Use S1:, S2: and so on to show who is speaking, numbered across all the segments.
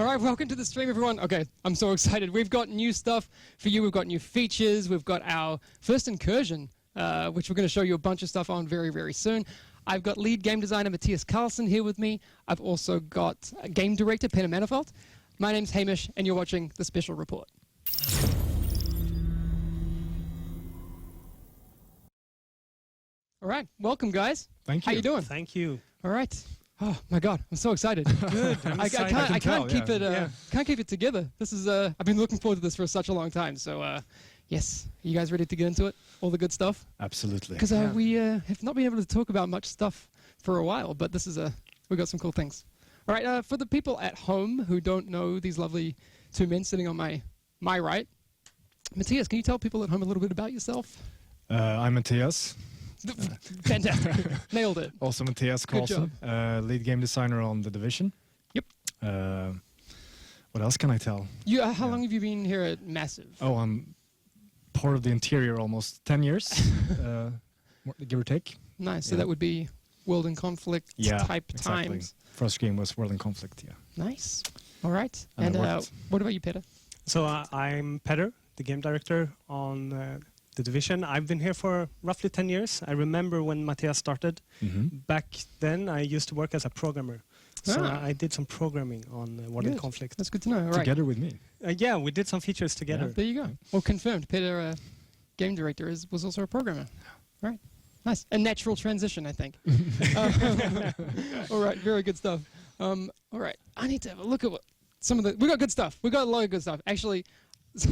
S1: All right, welcome to the stream, everyone. Okay, I'm so excited. We've got new stuff for you. We've got new features. We've got our first incursion, which we're going to show you a bunch of stuff on very, very soon. I've got lead game designer Matthias Carlson here with me. I've also got game director Peter Manifold. My name's Hamish, and you're watching The Special Report. All right, welcome, guys.
S2: Thank you.
S1: How you doing?
S3: Thank you.
S1: All right. Oh my God, I'm so excited.
S3: Good.
S1: I can't keep it together. This is I've been looking forward to this for such a long time. So yes, are you guys ready to get into it? All the good stuff.
S2: Absolutely.
S1: Because we have not been able to talk about much stuff for a while, but this is we got some cool things. All right, for the people at home who don't know these lovely two men sitting on my right, Matthias, can you tell people at home a little bit about yourself?
S2: I'm Matthias.
S1: Fantastic. Nailed it.
S2: Also Matthias Carlson, lead game designer on The Division.
S1: Yep.
S2: What else can I tell?
S1: How long have you been here at Massive?
S2: Oh, I'm part of the interior almost 10 years, give or take.
S1: Nice. So that would be World in Conflict type
S2: exactly.
S1: times.
S2: First game was World in Conflict, yeah.
S1: Nice. All right. And what about you, Peter?
S3: So I'm Peter, the game director on The Division. I've been here for roughly 10 years. I remember when Matthias started. Back then, I used to work as a programmer. So I did some programming on World in Conflict.
S1: That's good to know. All right.
S2: Together with me.
S3: Yeah, we did some features together.
S1: There you go. Well, confirmed. Peter, game director, was also a programmer. Right. Nice. A natural transition, I think. All right. Very good stuff. All right. I need to have a look at some of the... We got good stuff. We got a lot of good stuff. Actually,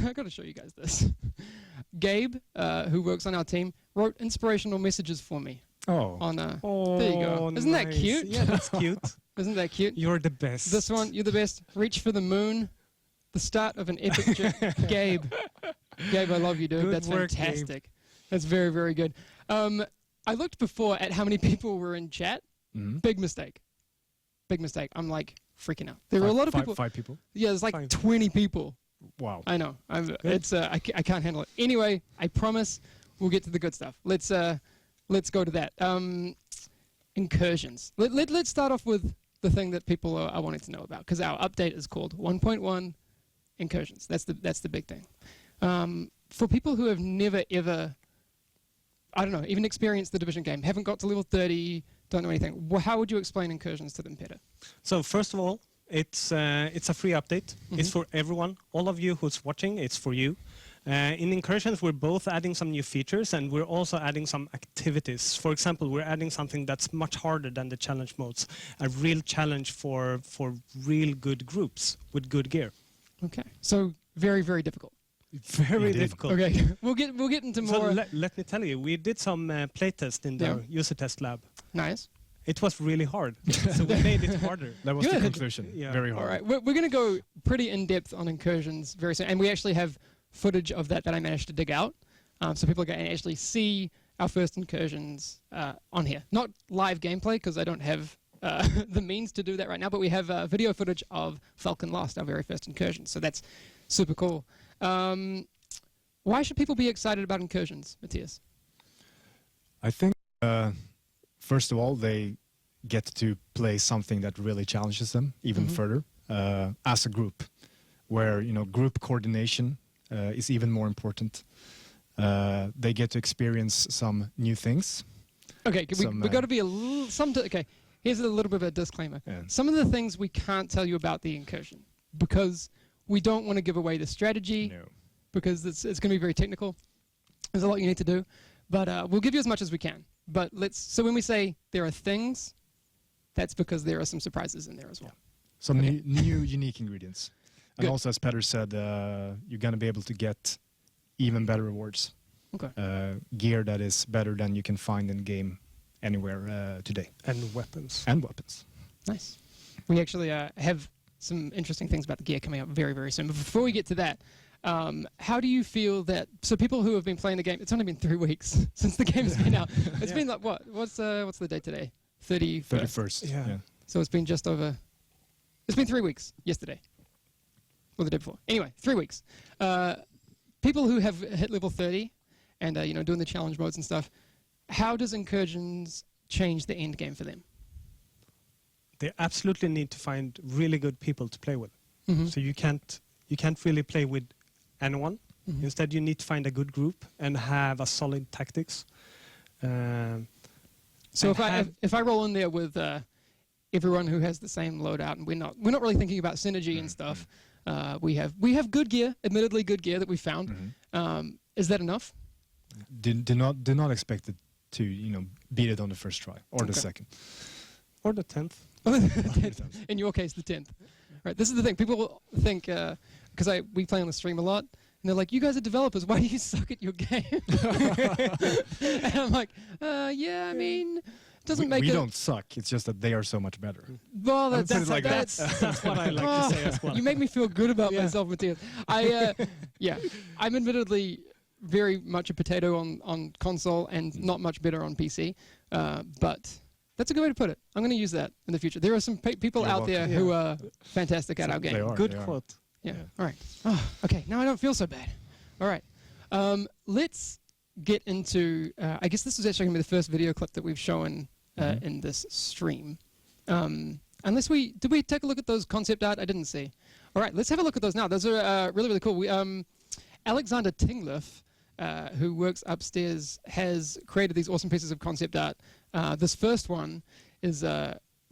S1: I've got to show you guys this. Gabe, who works on our team, wrote inspirational messages for me.
S2: Oh.
S1: There you go. Isn't that cute?
S3: Yeah, that's cute.
S1: Isn't that cute?
S3: You're the best.
S1: This one, you're the best. Reach for the moon. The start of an epic journey. Gabe. Gabe, I love you, dude.
S3: Good
S1: That's
S3: work,
S1: fantastic.
S3: Gabe.
S1: That's very, very good. I looked before at how many people were in chat. Big mistake. Big mistake. I'm like freaking out. There were a lot of people.
S2: 5 people?
S1: Yeah, there's like 20 people.
S2: Wow.
S1: I know. I can't handle it. Anyway, I promise we'll get to the good stuff. Let's go to that. Incursions. Let's start off with the thing that people are wanting to know about, because our update is called 1.1 Incursions. That's the big thing. For people who have never ever, I don't know, even experienced the Division game, haven't got to level 30, don't know anything, how would you explain Incursions to them, Peter?
S3: So first of all, it's a free update. It's for everyone. All of you who's watching, it's for you. In Incursions, we're both adding some new features, and we're also adding some activities. For example, we're adding something that's much harder than the challenge modes. A real challenge for real good groups with good gear.
S1: Okay. So very, very difficult.
S3: Very difficult.
S1: Okay. we'll get into more.
S3: So let me tell you, we did some playtest in the user test lab.
S1: Nice.
S3: It was really hard, so we made it harder.
S2: That was the conclusion.
S3: Yeah.
S2: Very hard.
S1: All right, we're going to go pretty in-depth on Incursions very soon, and we actually have footage of that I managed to dig out, so people can actually see our first Incursions on here. Not live gameplay, because I don't have the means to do that right now, but we have video footage of Falcon Lost, our very first Incursion, so that's super cool. Why should people be excited about Incursions, Matthias?
S2: I think, first of all, they get to play something that really challenges them even further as a group, where group coordination is even more important. They get to experience some new things.
S1: Okay, we've got to be a little... Okay, here's a little bit of a disclaimer.
S2: Yeah.
S1: Some of the things we can't tell you about the Incursion, because we don't want to give away the strategy, because it's going to be very technical. There's a lot you need to do, but we'll give you as much as we can. But so when we say there are things, that's because there are some surprises in there as well.
S2: Some new unique ingredients. And
S1: Good.
S2: also, as Petter said, you're going to be able to get even better rewards.
S1: Okay.
S2: Gear that is better than you can find in game anywhere today.
S3: And weapons.
S2: And weapons.
S1: Nice. We actually have some interesting things about the gear coming up very, very soon. But before we get to that, how do you feel that... So people who have been playing the game... It's only been 3 weeks since the game's been out. It's been like, what? What's the date today? 31st.
S2: 31st.
S3: Yeah.
S1: So it's been just over... It's been 3 weeks yesterday. Or the day before. Anyway, 3 weeks. People who have hit level 30 and doing the challenge modes and stuff, how does Incursions change the end game for them?
S3: They absolutely need to find really good people to play with. So you can't really play with anyone.
S1: Mhm.
S3: Instead, you need to find a good group and have a solid tactics.
S1: So
S3: and
S1: if I roll in there with everyone who has the same loadout, and we're not really thinking about synergy and stuff. We have good gear, admittedly good gear that we found. Is that enough?
S2: Do not expect it to beat it on the first try or the
S1: Okay.
S2: second.
S3: or the 10th.
S1: In your case, the 10th. Right. This is the thing. People think because we play on the stream a lot, and they're like, "You guys are developers. Why do you suck at your game?" And I'm like, "Yeah, I mean, it doesn't make
S2: we
S1: it."
S2: don't suck. It's just that they are so much better.
S1: Well,
S2: Put it like that.
S3: That's what I like to say as well.
S1: You make me feel good about
S3: Yeah.
S1: myself, Matthias. I'm admittedly very much a potato on console and not much better on PC, but that's a good way to put it. I'm going to use that in the future. There are some people
S2: You're
S1: out there
S2: welcome.
S1: who are fantastic at our
S2: They
S1: game.
S2: are.
S3: Good
S2: they are.
S3: quote.
S1: Yeah.
S2: Yeah.
S1: All right. Oh, okay. Now I don't feel so bad. All right. Let's get into. I guess this is actually going to be the first video clip that we've shown in this stream. Unless did we take a look at those concept art? I didn't see. All right. Let's have a look at those now. Those are really, really cool. Alexander Tingliff, who works upstairs, has created these awesome pieces of concept art. This first one is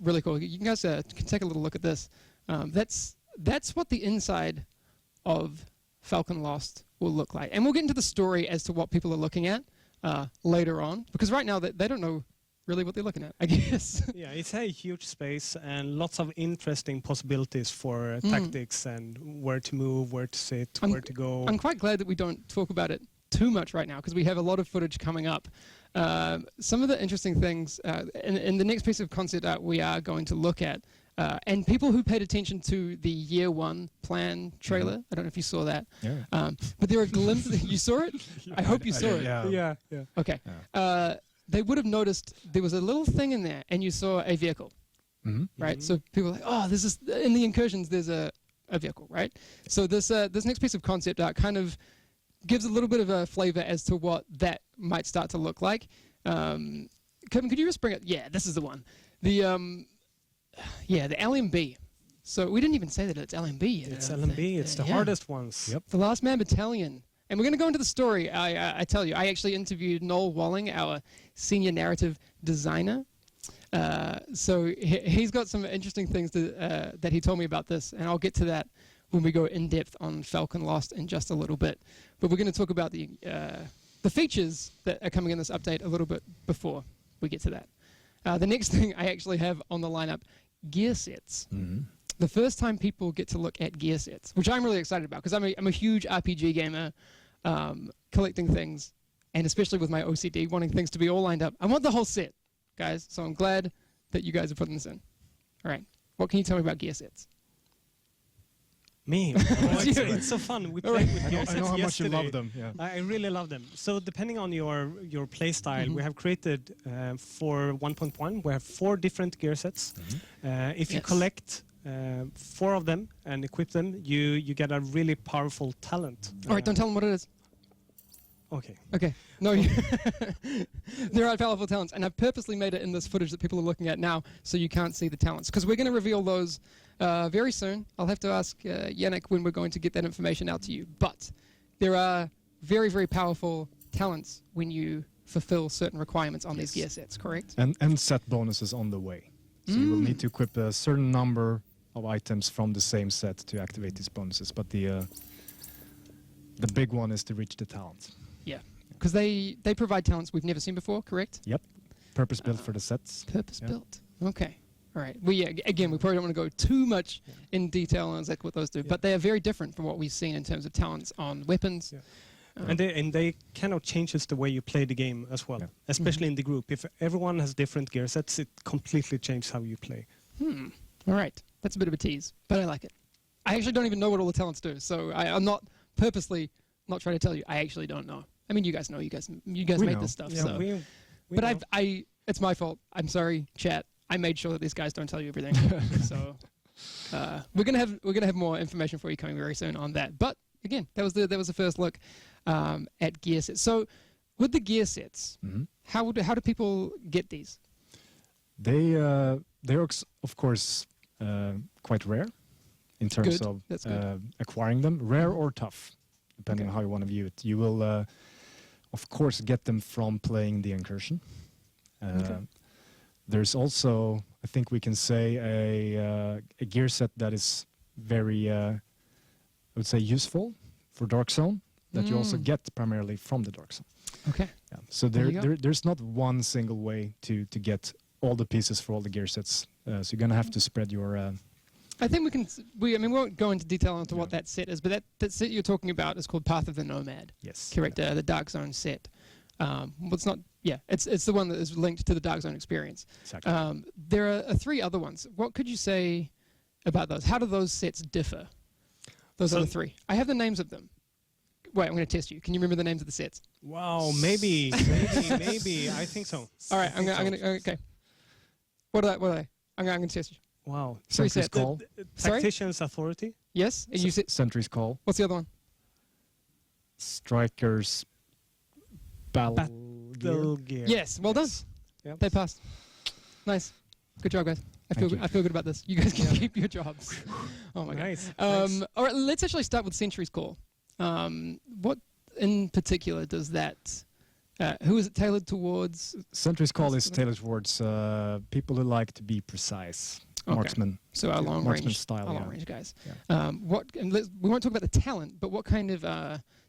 S1: really cool. You guys can take a little look at this. That's what the inside of Falcon Lost will look like. And we'll get into the story as to what people are looking at later on, because right now they don't know really what they're looking at, I guess.
S3: Yeah, it's a huge space and lots of interesting possibilities for tactics and where to move, where to sit, where to go.
S1: I'm quite glad that we don't talk about it too much right now, because we have a lot of footage coming up. Some of the interesting things in the next piece of concept art we are going to look at, and people who paid attention to the year one plan trailer, I don't know if you saw that,
S2: Yeah.
S1: but there are glimpses. You saw it? I hope you saw it.
S2: Yeah.
S3: Yeah.
S1: Okay. They would have noticed there was a little thing in there, and you saw a vehicle, right? So people are like, oh, this is in the Incursions. There's a vehicle, right? So this next piece of concept art kind of gives a little bit of a flavor as to what that might start to look like. Kevin, could you just bring it? Yeah, this is the one. The LMB. So we didn't even say that it's LMB yet.
S3: It's LMB. It's the hardest ones.
S2: Yep.
S1: The Last Man Battalion. And we're going to go into the story. I tell you, I actually interviewed Noel Walling, our senior narrative designer. So he's got some interesting things that he told me about this, and I'll get to that when we go in depth on Falcon Lost in just a little bit. But we're going to talk about the features that are coming in this update a little bit before we get to that. The next thing I actually have on the lineup, gear sets. The first time people get to look at gear sets, which I'm really excited about, because I'm a huge RPG gamer, collecting things, and especially with my OCD, wanting things to be all lined up. I want the whole set, guys, so I'm glad that you guys are putting this in. All right, what can you tell me about gear sets?
S3: Me. It's so fun. We played with gear
S2: I
S3: sets
S2: know how much you
S3: yesterday.
S2: love them. Yeah.
S3: I really love them. So depending on your play style, we have created for 1.1, we have 4 different gear sets. If you collect 4 of them and equip them, you get a really powerful talent.
S1: All right, don't tell them what it is.
S3: Okay.
S1: Okay. No, there are powerful talents, and I've purposely made it in this footage that people are looking at now, so you can't see the talents, because we're going to reveal those very soon. I'll have to ask Yannick when we're going to get that information out to you. But there are very, very powerful talents when you fulfill certain requirements on these gear sets, correct?
S2: And set bonuses on the way. So you will need to equip a certain number of items from the same set to activate these bonuses. But the big one is to reach the talent.
S1: Yeah, because they provide talents we've never seen before, correct?
S2: Yep. Purpose built for the sets.
S1: Purpose built. Okay. All right. Well, yeah. Again, we probably don't want to go too much in detail on exactly what those do, but they are very different from what we've seen in terms of talents on weapons.
S3: Yeah. And they kind of changes the way you play the game as well, especially in the group. If everyone has different gear sets, it completely changes how you play.
S1: All right. That's a bit of a tease, but I like it. I actually don't even know what all the talents do, so I'm not purposely not trying to tell you. I actually don't know. I mean, you guys know. You guys made
S2: know.
S1: this stuff.
S3: Yeah,
S1: So.
S3: we
S1: But
S3: know.
S1: it's my fault. I'm sorry, chat. I made sure that these guys don't tell you everything. So we're gonna have more information for you coming very soon on that. But again, that was the first look at gear sets. So with the gear sets, how do people get these?
S2: They're of course quite rare. in terms
S1: Good.
S2: of
S1: That's good.
S2: acquiring them, rare or tough, depending on how you want to view it. You will, of course, get them from playing the Incursion. There's also, I think we can say, a gear set that is very, I would say, useful for Dark Zone, that you also get primarily from the Dark Zone.
S1: Okay.
S2: Yeah. So
S1: There you go.
S2: there's not one single way to get all the pieces for all the gear sets. So you're going to have to spread your...
S1: I think we can. I mean, we won't go into detail into what
S2: Yeah.
S1: that set is, but that set you're talking about is called Path of the Nomad.
S2: Yes.
S1: Correct. The Dark Zone set. Well, it's not. Yeah, it's the one that is linked to the Dark Zone experience.
S2: Exactly.
S1: There are three other ones. What could you say about those? How do those sets differ? Those
S3: So-
S1: other three. I have the names of them. Wait, I'm going to test you. Can you remember the names of the sets?
S3: Wow, maybe. I think so.
S1: All right, I'm going to. Okay. What are they? I'm going to test you.
S3: Wow.
S1: Three
S2: Sentry's
S1: sets.
S2: Call.
S1: Sorry?
S3: Tactician's Authority.
S1: Yes. And you said.
S2: Sentry's Call.
S1: What's the other one?
S2: Strikers Battle
S3: Battle Gear.
S1: Yes. Well done.
S3: Yep.
S1: They passed. Nice. Good job, guys.
S2: Thank you.
S1: I feel good about this. You guys can keep your jobs. Oh my
S3: Nice.
S1: god.
S3: Nice.
S1: All right. Let's actually start with Sentry's Call. What in particular does that? Who is it tailored towards?
S2: Sentry's Call
S1: That's
S2: is
S1: the-
S2: tailored towards people who like to be precise.
S1: Okay.
S2: Marksman.
S1: So our long
S2: Marksman
S1: range
S2: style,
S1: our long
S2: yeah.
S1: range guys.
S2: Yeah.
S1: We won't talk about the talent, but what kind of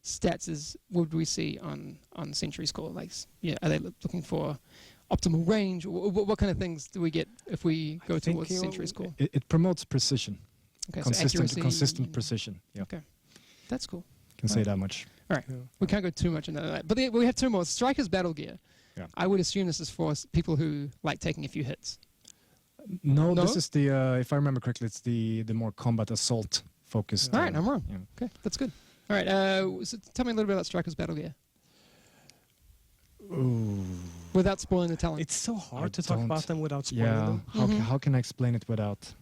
S1: stats would we see on Sentry's Call? Like, are they looking for optimal range? What kind of things do we get if we go
S3: think
S1: towards
S3: you-
S1: Sentry's Call?
S2: It promotes precision.
S1: Okay, so accuracy
S2: Consistent
S1: and-
S2: precision. Yeah.
S1: Okay, that's cool.
S2: Can say that much.
S3: Yeah.
S1: We can't go too much into that. But we have two more. Striker's Battle Gear.
S2: Yeah.
S1: I would assume this is for people who like taking a few hits.
S2: No,
S1: No?
S2: this is the if I remember correctly, it's the more combat assault focused.
S1: All right, I'm wrong.
S2: Yeah.
S1: Okay, that's good. All right, so tell me a little bit about Striker's Battle Gear
S2: Ooh.
S1: without spoiling the talent.
S3: It's so hard
S2: I
S3: to talk
S2: don't-
S3: about them without spoiling
S2: Yeah.
S3: them.
S1: Mhm.
S2: How can I explain it without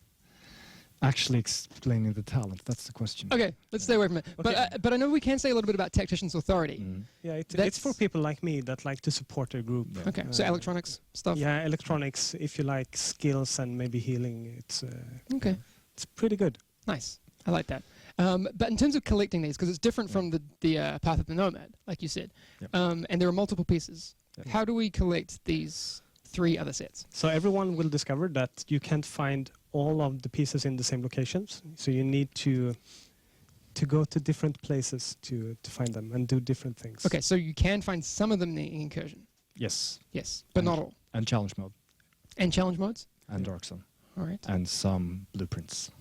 S2: actually explaining the talent? That's the question.
S1: Okay, let's stay away from it.
S3: Okay.
S1: But I know we can say a little bit about Tactician's Authority.
S2: Mm.
S3: Yeah, it's
S1: That's-
S3: for people like me that like to support their group.
S2: Yeah.
S1: Okay, so electronics stuff.
S3: Yeah, electronics. If you like skills and maybe healing,
S1: Okay,
S3: it's pretty good.
S1: nice. I like that. But in terms of collecting these, because it's different from the Path of the Nomad, like you said,
S2: Yep.
S1: and there are multiple pieces.
S2: Yep.
S1: How do we collect these three other sets?
S3: So everyone will discover that you can't find all of the pieces in the same locations. So you need to go to different places to find them and do different things.
S1: Okay, so you can find some of them in the Incursion.
S2: Yes.
S1: Yes, but not all.
S2: And challenge mode
S1: And challenge modes?
S2: and Dark Zone
S1: All right.
S2: and some blueprints.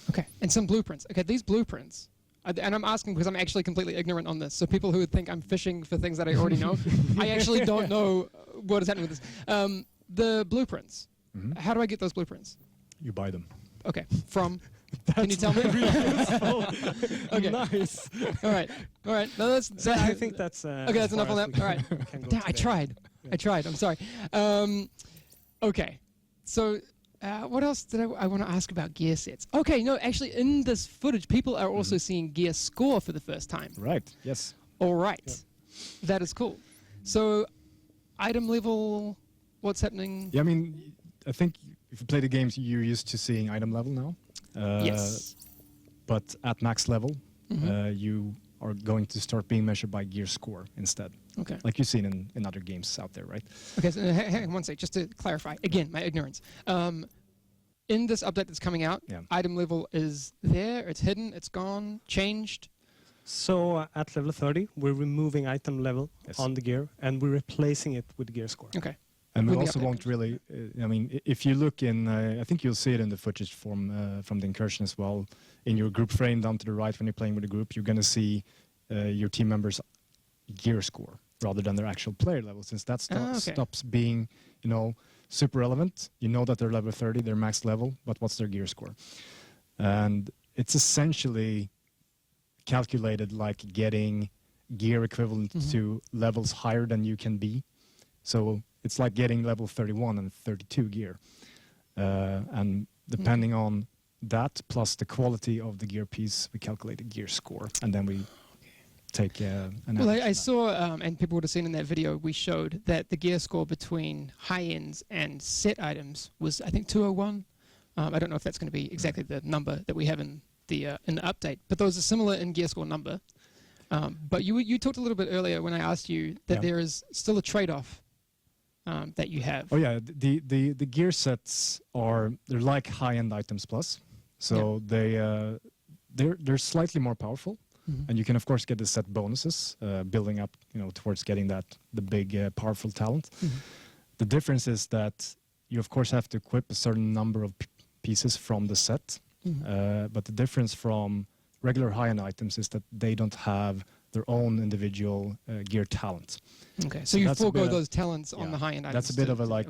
S1: Okay, and some blueprints. Okay, these blueprints, and I'm asking because I'm actually completely ignorant on this. So people who would think I'm fishing for things that I already know, I actually don't know what is happening with this. The blueprints.
S2: Mhm.
S1: How do I get those blueprints?
S2: You buy them.
S1: Okay, from. Can you tell me? Okay.
S3: Nice.
S1: All right. All right. No, that's.
S3: So I think that's
S1: Okay, that's
S3: as
S1: enough
S3: far
S1: on
S3: as
S1: that.
S3: we
S1: All right.
S3: can go
S1: Damn, I
S3: today.
S1: tried.
S3: Yeah.
S1: I tried. I'm sorry. Okay. So, what else did I want to ask about gear sets? Okay, no, actually, in this footage, people are also seeing gear score for the first time.
S2: Right. Yes.
S1: All right. That is cool. So, item level, what's happening?
S2: Yeah, I mean, I think if you play the games, you're used to seeing item level now.
S1: Yes.
S2: But at max level,
S1: Mhm.
S2: you are going to start being measured by gear score instead,
S1: Okay.
S2: like you've seen in other games out there, right?
S1: Okay, so hang on one sec, just to clarify. Again, my ignorance. In this update that's coming out,
S2: Yeah.
S1: item level is there, it's hidden, it's gone, changed.
S3: So at level 30, we're removing item level
S2: Yes.
S3: on the gear and we're replacing it with gear score.
S1: Okay.
S2: And we
S1: With the
S2: also
S1: update
S2: won't really. I mean, if you look in, I think you'll see it in the footage from the Incursion as well. In your group frame down to the right, when you're playing with a group, you're going to see your team members' gear score rather than their actual player level, since that
S1: Okay.
S2: stops being, super relevant. You know that they're level 30, they're max level, but what's their gear score? And it's essentially calculated like getting gear equivalent
S1: Mhm.
S2: to levels higher than you can be. So it's like getting level 31 and 32 gear. And depending on that, plus the quality of the gear piece, we calculate the gear score. And then we take an
S1: Well,
S2: average
S1: I
S2: of that.
S1: saw, and people would have seen in that video, we showed that the gear score between high ends and set items was, I think, 201 I don't know if that's going to be exactly the number that we have in the update, but those are similar in gear score number. But you talked a little bit earlier when I asked you that there is still a trade-off that you have.
S2: Oh yeah, the gear sets they're like high-end items plus, so they're slightly more powerful, and you can of course get the set bonuses, building up towards getting the big powerful talent. The difference is that you of course have to equip a certain number of pieces from the set, but the difference from regular high-end items is that they don't have their own individual gear talent.
S1: Okay, so you forego those talents on the high-end items.
S2: That's a bit of a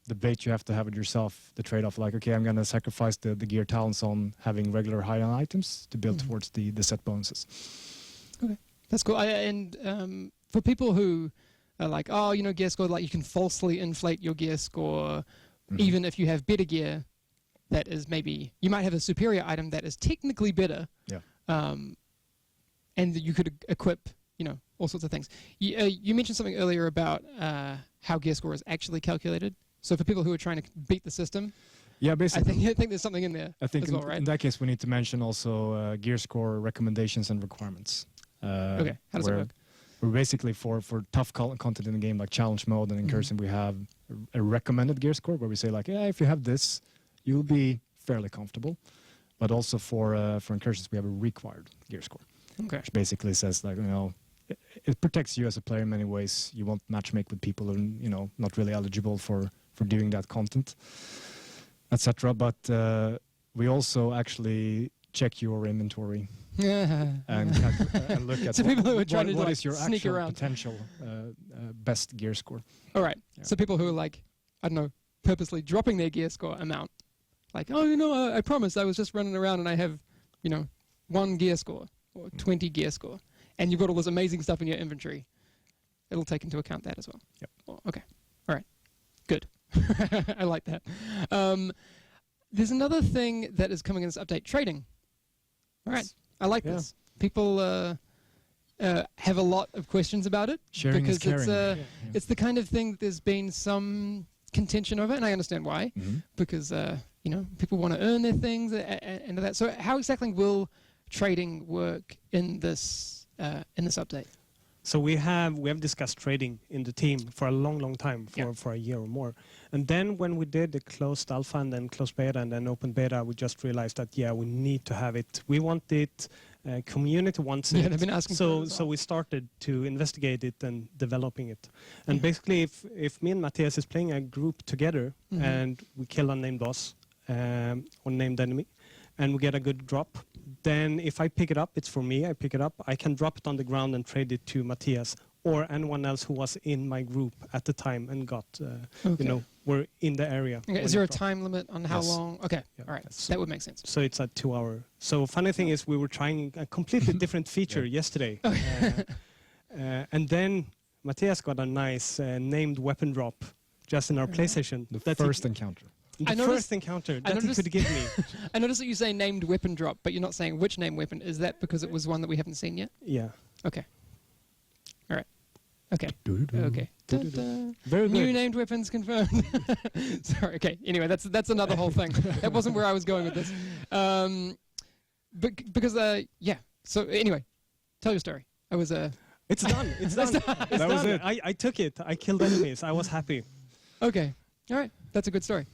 S2: debate you have to have with yourself, the trade-off, like, okay, I'm going to sacrifice the gear talents on having regular high-end items to build towards the set bonuses.
S1: Okay, that's cool. And for people who are like, oh, gear score, like you can falsely inflate your gear score, even if you have better gear, that is maybe, you might have a superior item that is technically better, and you could equip, all sorts of things. You mentioned something earlier about how gear score is actually calculated. So for people who are trying to beat the system,
S2: basically,
S1: I think there's something in there.
S2: I think
S1: as well, right?
S2: in that case, we need to mention also gear score recommendations and requirements.
S1: Okay, how does it work?
S2: We're basically for tough content in the game, like challenge mode and Incursion, we have a recommended gear score where we say like, if you have this, you'll be fairly comfortable. But also for Incursions, we have a required gear score, which basically says like, it protects you as a player in many ways. You won't matchmake with people who are not really eligible for doing that content, etc. But we also actually check your inventory and look at
S1: so people who are trying to
S2: what is your
S1: sneak
S2: actual
S1: around.
S2: potential best gear score.
S1: All right. So people who are like, I don't know, purposely dropping their gear score amount, like, oh, I promised I was just running around and I have, 1 gear score or 20 gear score, and you've got all this amazing stuff in your inventory. It'll take into account that as well.
S2: Yep.
S1: Oh, okay. All right. Good. I like that. There's another thing that is coming in this update: trading. All right. I like this. People have a lot of questions about it
S2: Sharing
S1: because
S2: is caring.
S1: it's the kind of thing that there's been some contention over, and I understand why, because people want to earn their things and that. So how exactly will trading work in this update?
S3: So we have discussed trading in the team for a long time, for a year or more. And then when we did the closed alpha and then closed beta and then open beta, we just realized that we need to have it. We want it. Community wants it.
S1: They've been asking for it as well.
S3: So we started to investigate it and developing it. And basically, if me and Matthias is playing a group together and we kill a named boss or named enemy, and we get a good drop, then if I pick it up, it's for me, I pick it up, I can drop it on the ground and trade it to Matthias or anyone else who was in my group at the time and got, were in the area.
S1: Okay. Is there a time limit on how long? Okay, all right, that would make sense.
S3: So it's a 2 hour. So funny thing is we were trying a completely different feature yesterday. And then Matthias got a nice named weapon drop just in our play session.
S2: The first encounter.
S3: The first encounter that he could give me.
S1: I noticed that you say named weapon drop, but you're not saying which named weapon. Is that because it was one that we haven't seen yet?
S3: Yeah.
S1: Okay. All right. Okay. Okay.
S3: Very
S1: New
S3: good.
S1: named weapons confirmed. Sorry. Okay. Anyway, that's another whole thing. That wasn't where I was going with this. Because So anyway, tell your story. I was
S3: It's done. It's done.
S2: That was it.
S3: I took it. I killed enemies. I was happy.
S1: Okay. All right. That's a good story.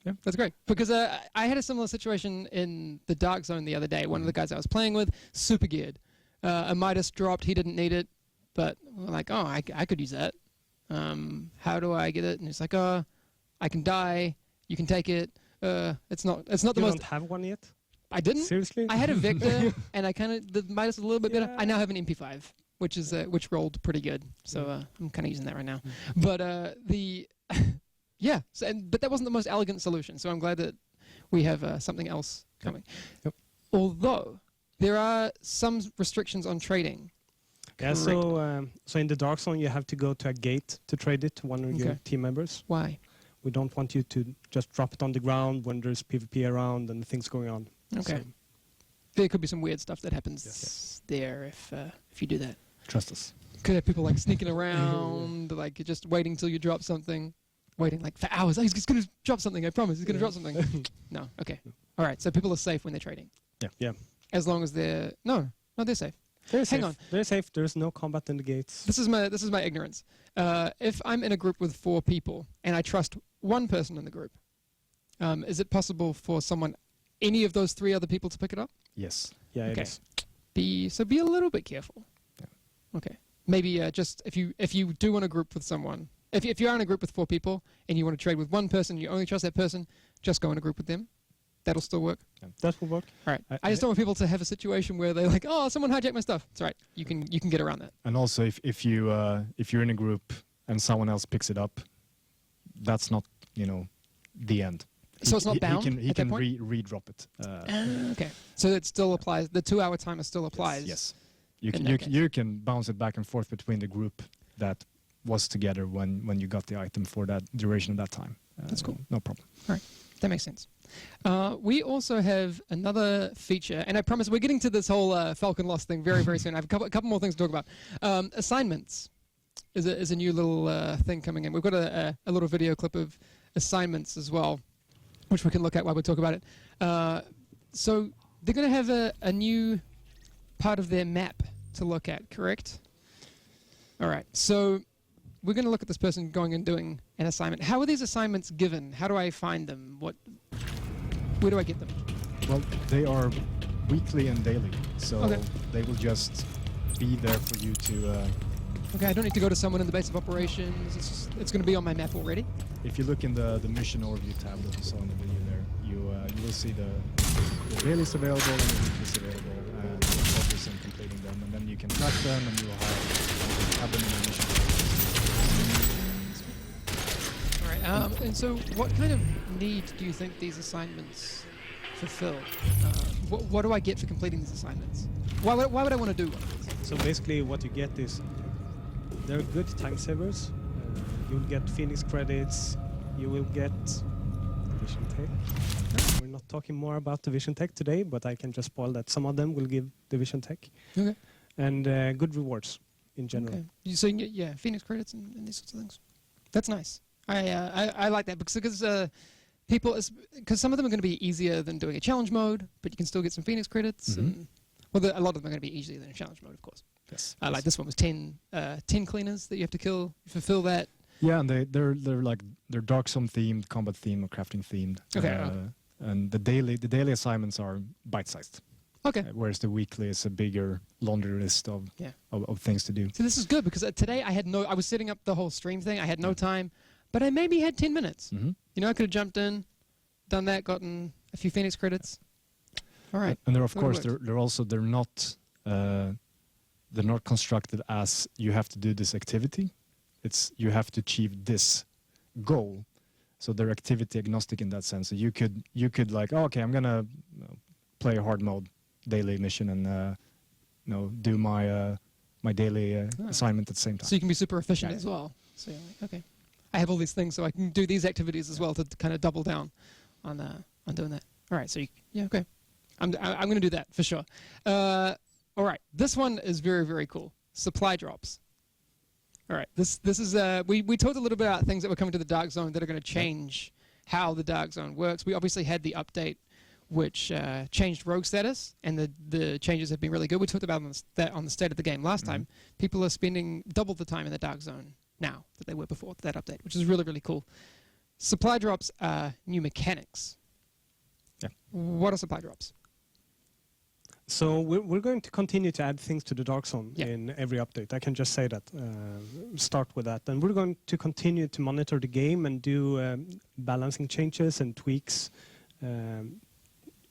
S1: Yeah, that's great. Because I had a similar situation in the Dark Zone the other day. One of the guys I was playing with, super geared. A Midas dropped. He didn't need it. But we're like, oh, I could use that. How do I get it? And it's like, oh, I can die. You can take it. It's not the most...
S3: You don't have one yet?
S1: I didn't.
S3: Seriously?
S1: I had a Vector, and I the Midas is a little bit better. I now have an MP5, which rolled pretty good. So I'm kind of using that right now. But but that wasn't the most elegant solution. So I'm glad that we have something else coming.
S2: Yep.
S1: Although there are some restrictions on trading.
S3: Yeah. So in the Dark Zone, you have to go to a gate to trade it to one of your team members.
S1: Why?
S3: We don't want you to just drop it on the ground when there's PvP around and things going on.
S1: Okay.
S3: So
S1: there could be some weird stuff that happens there if you do that.
S2: Trust us.
S1: Could have people like sneaking around, like just waiting till you drop something. waiting like for hours. Oh, he's going to drop something. I promise. He's going to drop something. No. Okay. All right. So people are safe when they're trading.
S3: Yeah.
S1: As long as they're no, they're safe.
S3: They're
S1: Hang
S3: safe.
S1: on.
S3: They're safe. There's no combat in the gates.
S1: This is my ignorance. If I'm in a group with 4 people and I trust one person in the group, is it possible for any of those 3 other people to pick it up?
S2: Yes.
S3: Yeah,
S1: Okay.
S3: it is.
S1: Be a little bit careful.
S2: Yeah.
S1: Okay. Maybe just if you do want to group with someone, if you're in a group with 4 people and you want to trade with one person, you only trust that person, just go in a group with them. That'll still work.
S3: That will work.
S1: All right. I just don't want people to have a situation where they're like, oh, someone hijacked my stuff. It's all right. You can get around that.
S2: And also, if you're in a group and someone else picks it up, that's not the end.
S1: So it's not bound
S2: He
S1: at that
S2: can
S1: point?
S2: re-drop it.
S1: Okay. So it still applies. The 2-hour timer still applies.
S2: Yes. You
S1: in
S2: can
S1: that
S2: you can bounce it back and forth between the group that was together when you got the item for that duration of that time.
S1: That's cool.
S2: No problem.
S1: All right. That makes sense. We also have another feature, and I promise we're getting to this whole Falcon Lost thing very, very soon. I have a couple more things to talk about. Assignments is a new little thing coming in. We've got a little video clip of assignments as well, which we can look at while we talk about it. So they're going to have a new part of their map to look at, correct? All right. So we're going to look at this person going and doing an assignment. How are these assignments given? How do I find them? Where do I get them?
S2: Well, they are weekly and daily, so
S1: Okay.
S2: they will just be there for you to.
S1: Okay, I don't need to go to someone in the base of operations. It's going to be on my map already.
S2: If you look in the mission overview tab that you saw in the video there, you will see the dailies available and the weeklies available, and focus on completing them, and then you can track them, and you will have them in the mission.
S1: All right. And so, what kind of need do you think these assignments fulfill? What do I get for completing these assignments? Why would I want to do one?
S3: So basically what you get is they're good time savers. You'll get Phoenix credits. You will get Vision Tech. We're not talking more about the Vision Tech today, but I can just spoil that some of them will give the Vision Tech.
S1: Okay.
S3: And good rewards in general.
S1: Okay. So you can get, yeah, Phoenix credits and these sorts of things. That's nice. I like that because because some of them are going to be easier than doing a challenge mode, but you can still get some Phoenix credits.
S2: Mhm.
S1: And, a lot of them are going to be easier than a challenge mode, of course.
S2: Yes.
S1: Like this one was 10 cleaners that you have to kill. You fulfill that.
S2: Yeah, and they're Dark Zone themed, combat themed, or crafting themed.
S1: Okay.
S2: And the daily assignments are bite-sized.
S1: Okay.
S2: Whereas the weekly is a bigger, laundry list of things to do.
S1: So this is good because today I was setting up the whole stream thing. I had no time, but I maybe had 10 minutes.
S2: Mm-hmm.
S1: I could have jumped in, done that, gotten a few Phoenix credits. All right.
S2: And of
S1: So it
S2: course
S1: worked.
S2: they're not constructed as you have to do this activity. It's you have to achieve this goal. So they're activity agnostic in that sense. So you could like, oh, okay, I'm gonna play a hard mode daily mission and do my daily assignment at the same time.
S1: So you can be super efficient
S2: Yeah.
S1: as well. So you're like, okay, I have all these things, so I can do these activities as well to kind of double down on doing that. All right, so okay, I'm going to do that for sure. All right, this one is very, very cool. Supply drops. All right, this is we talked a little bit about things that were coming to the Dark Zone that are going to change how the Dark Zone works. We obviously had the update which changed rogue status, and the changes have been really good. We talked about that on the State of the Game last time. People are spending double the time in the Dark Zone now that they were before that update, which is really, really cool. Supply drops are new mechanics.
S2: Yeah.
S1: What are supply drops?
S3: So we're going to continue to add things to the Dark Zone
S1: Yeah.
S3: in every update. I can just say that. Start with that. And we're going to continue to monitor the game and do balancing changes and tweaks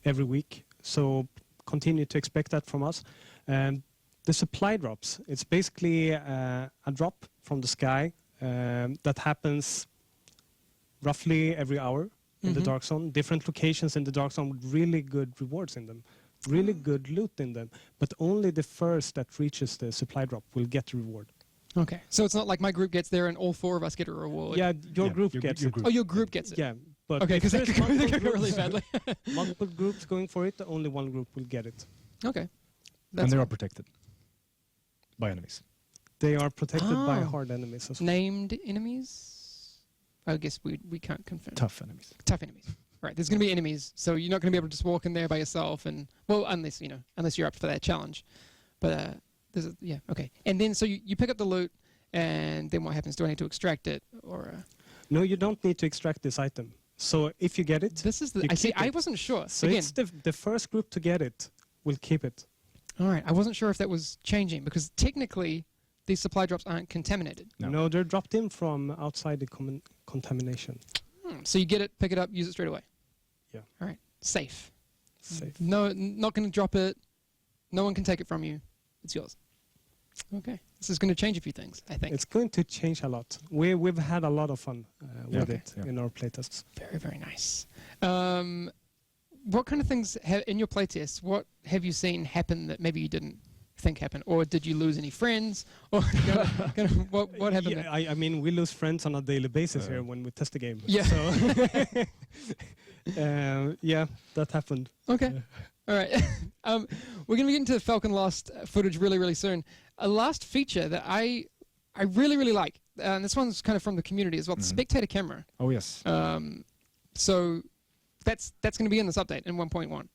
S3: every week. So continue to expect that from us. The supply drops, it's basically a drop from the sky that happens roughly every hour in the Dark Zone. Different locations in the Dark Zone with really good rewards in them. Really good loot in them, but only the first that reaches the supply drop will get the reward.
S1: Okay, so it's not like my group gets there and all 4 of us get a reward.
S3: Yeah, your
S2: Yeah,
S3: group
S2: your
S3: gets
S2: your
S3: it.
S2: group.
S1: Oh, your group gets it.
S3: Yeah, but
S1: Okay,
S3: if
S1: because that
S3: there's
S1: could go really badly.
S3: multiple groups going for it, only one group will get it.
S1: Okay.
S2: And they are protected by enemies.
S3: They are protected by
S1: Oh.
S3: hard enemies as well.
S1: Named enemies? I guess we can't confirm.
S2: Tough enemies.
S1: Tough enemies. Right. There's going to be enemies, so you're not going to be able to just walk in there by yourself, and well, unless you're up for that challenge. But yeah, okay. And then so you pick up the loot, and then what happens? Do I need to extract it or?
S3: No, you don't need to extract this item. So if you get it,
S1: This is the.
S3: you
S1: I see.
S3: keep
S1: I
S3: it.
S1: wasn't sure.
S3: So
S1: Again,
S3: it's the first group to get it will keep it.
S1: all right. I wasn't sure if that was changing because technically, these supply drops aren't contaminated.
S2: No.
S3: No, they're dropped in from outside the contamination.
S1: So you get it, pick it up, use it straight away.
S3: Yeah.
S1: All right. Safe.
S3: Safe.
S1: No, not going to drop it. No one can take it from you. It's yours. Okay. This is going to change a few things, I think.
S3: It's going to change a lot. We've had a lot of fun with
S1: Okay.
S3: it in our playtests.
S1: Very, very nice. What kind of things in your playtests? What have you seen happen that maybe you didn't think happened, or did you lose any friends, or what happened?
S3: Yeah, I mean, we lose friends on a daily basis here when we test the game.
S1: Yeah.
S3: So yeah, that happened.
S1: Okay. All right. We're going to get into Falcon Lost footage really, really soon. A last feature that I really, really like, and this one's kind of from the community as well, the spectator camera.
S2: Oh yes.
S1: So that's going to be in this update in 1.1.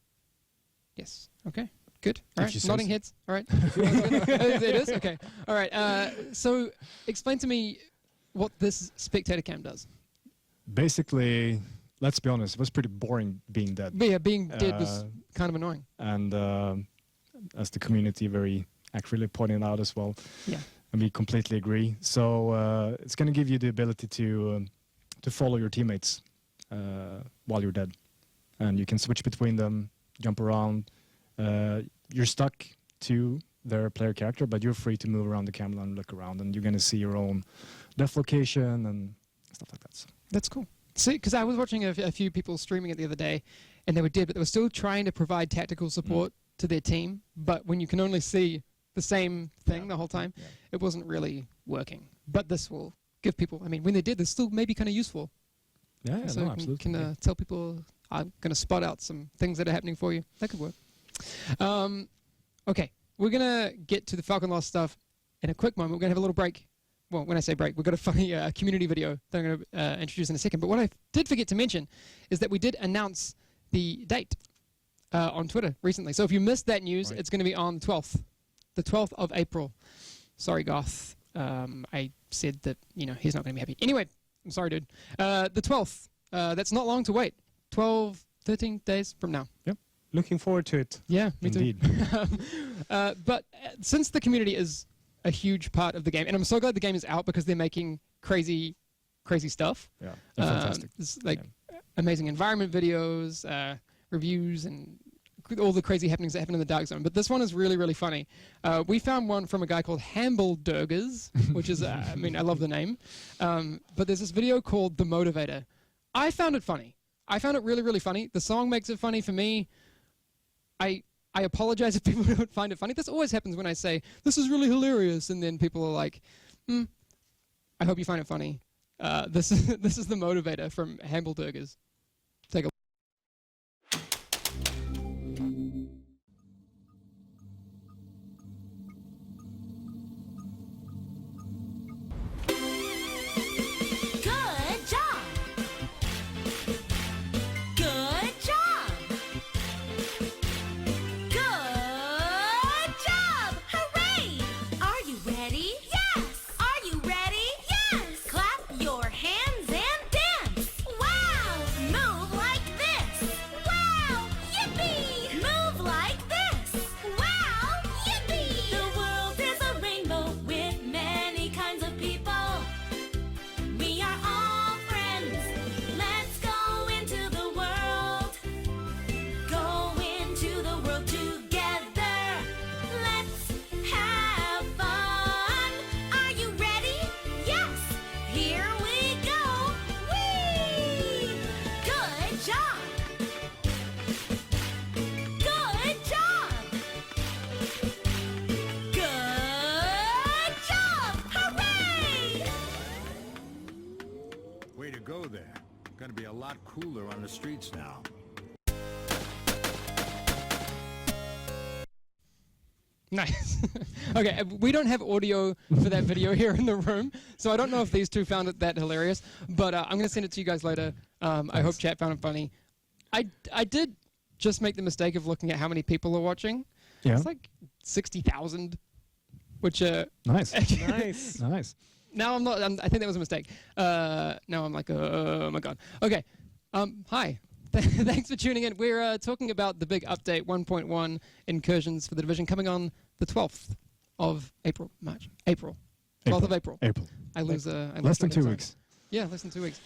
S1: Yes. Okay. Good. All
S2: If you
S1: right.
S2: say
S1: Nodding
S2: so.
S1: heads. All right. It is? Okay. All right. So explain to me what this spectator cam does.
S2: Basically, let's be honest, it was pretty boring being dead.
S1: But yeah, being dead was kind of annoying.
S2: And as the community very accurately pointed out as well,
S1: Yeah.
S2: and we completely agree. So it's going to give you the ability to follow your teammates while you're dead, and you can switch between them, jump around. You're stuck to their player character, but you're free to move around the camera and look around, and you're going to see your own death location and stuff like that. So.
S1: That's cool. See, because I was watching a few people streaming it the other day, and they were dead, but they were still trying to provide tactical support to their team. But when you can only see the same thing the whole time, it wasn't really working. But this will give people, I mean, when they're dead, they're still maybe kind of useful.
S2: Yeah,
S1: So
S2: no,
S1: you
S2: absolutely.
S1: can tell people, I'm going to spot out some things that are happening for you. That could work. Okay, we're going to get to the Falcon Lost stuff in a quick moment. We're going to have a little break. Well, when I say break, we've got a funny community video that I'm going to introduce in a second. But what I did forget to mention is that we did announce the date on Twitter recently. So if you missed that news, it's going to be on the 12th of April. Sorry, Goth. I said that, he's not going to be happy. Anyway, I'm sorry, dude. The 12th. That's not long to wait. 12, 13 days from now.
S2: Yep.
S3: Looking forward to it.
S1: Yeah, me
S2: Indeed.
S1: too. But since the community is a huge part of the game, and I'm so glad the game is out because they're making crazy stuff.
S2: Yeah, they're fantastic.
S1: It's like amazing environment videos, reviews, and all the crazy happenings that happen in the Dark Zone. But this one is really, really funny. We found one from a guy called Hamburgers, which is, I mean, I love the name. But there's this video called The Motivator. I found it funny. I found it really, really funny. The song makes it funny for me. I apologize if people don't find it funny. This always happens when I say, this is really hilarious, and then people are like, I hope you find it funny. This is The Motivator from Hamburgers. Take a
S4: Good job! Good job! Good job! Hooray! Are you ready? Yes! Are you ready? Yes! Clap your hands and dance! Wow! Move like this! Wow! Yippee! Move like this! Wow! Yippee! The world is a rainbow with many kinds of people. We are all friends. Let's go into the world. Go into the world together. Let's have fun. Are you ready? Yes. Here we go. Whee! Good job. Good job. Good job. Hooray!
S5: Way to go there. Gonna be a lot cooler on the streets now.
S1: Nice. Okay, we don't have audio for that video here in the room, so I don't know if these two found it that hilarious, but I'm going to send it to you guys later. I hope chat found it funny. I did just make the mistake of looking at how many people are watching.
S2: Yeah.
S1: It's like 60,000, which...
S2: Nice.
S3: Nice.
S2: Nice.
S1: Now I think that was a mistake. Now I'm like, oh my God. Okay. Hi. Thanks for tuning in. We're talking about the big update 1.1 Incursions for the Division coming on the 12th of April. 12th of April. I lose
S2: Less than 2 weeks.
S1: Yeah, less than 2 weeks.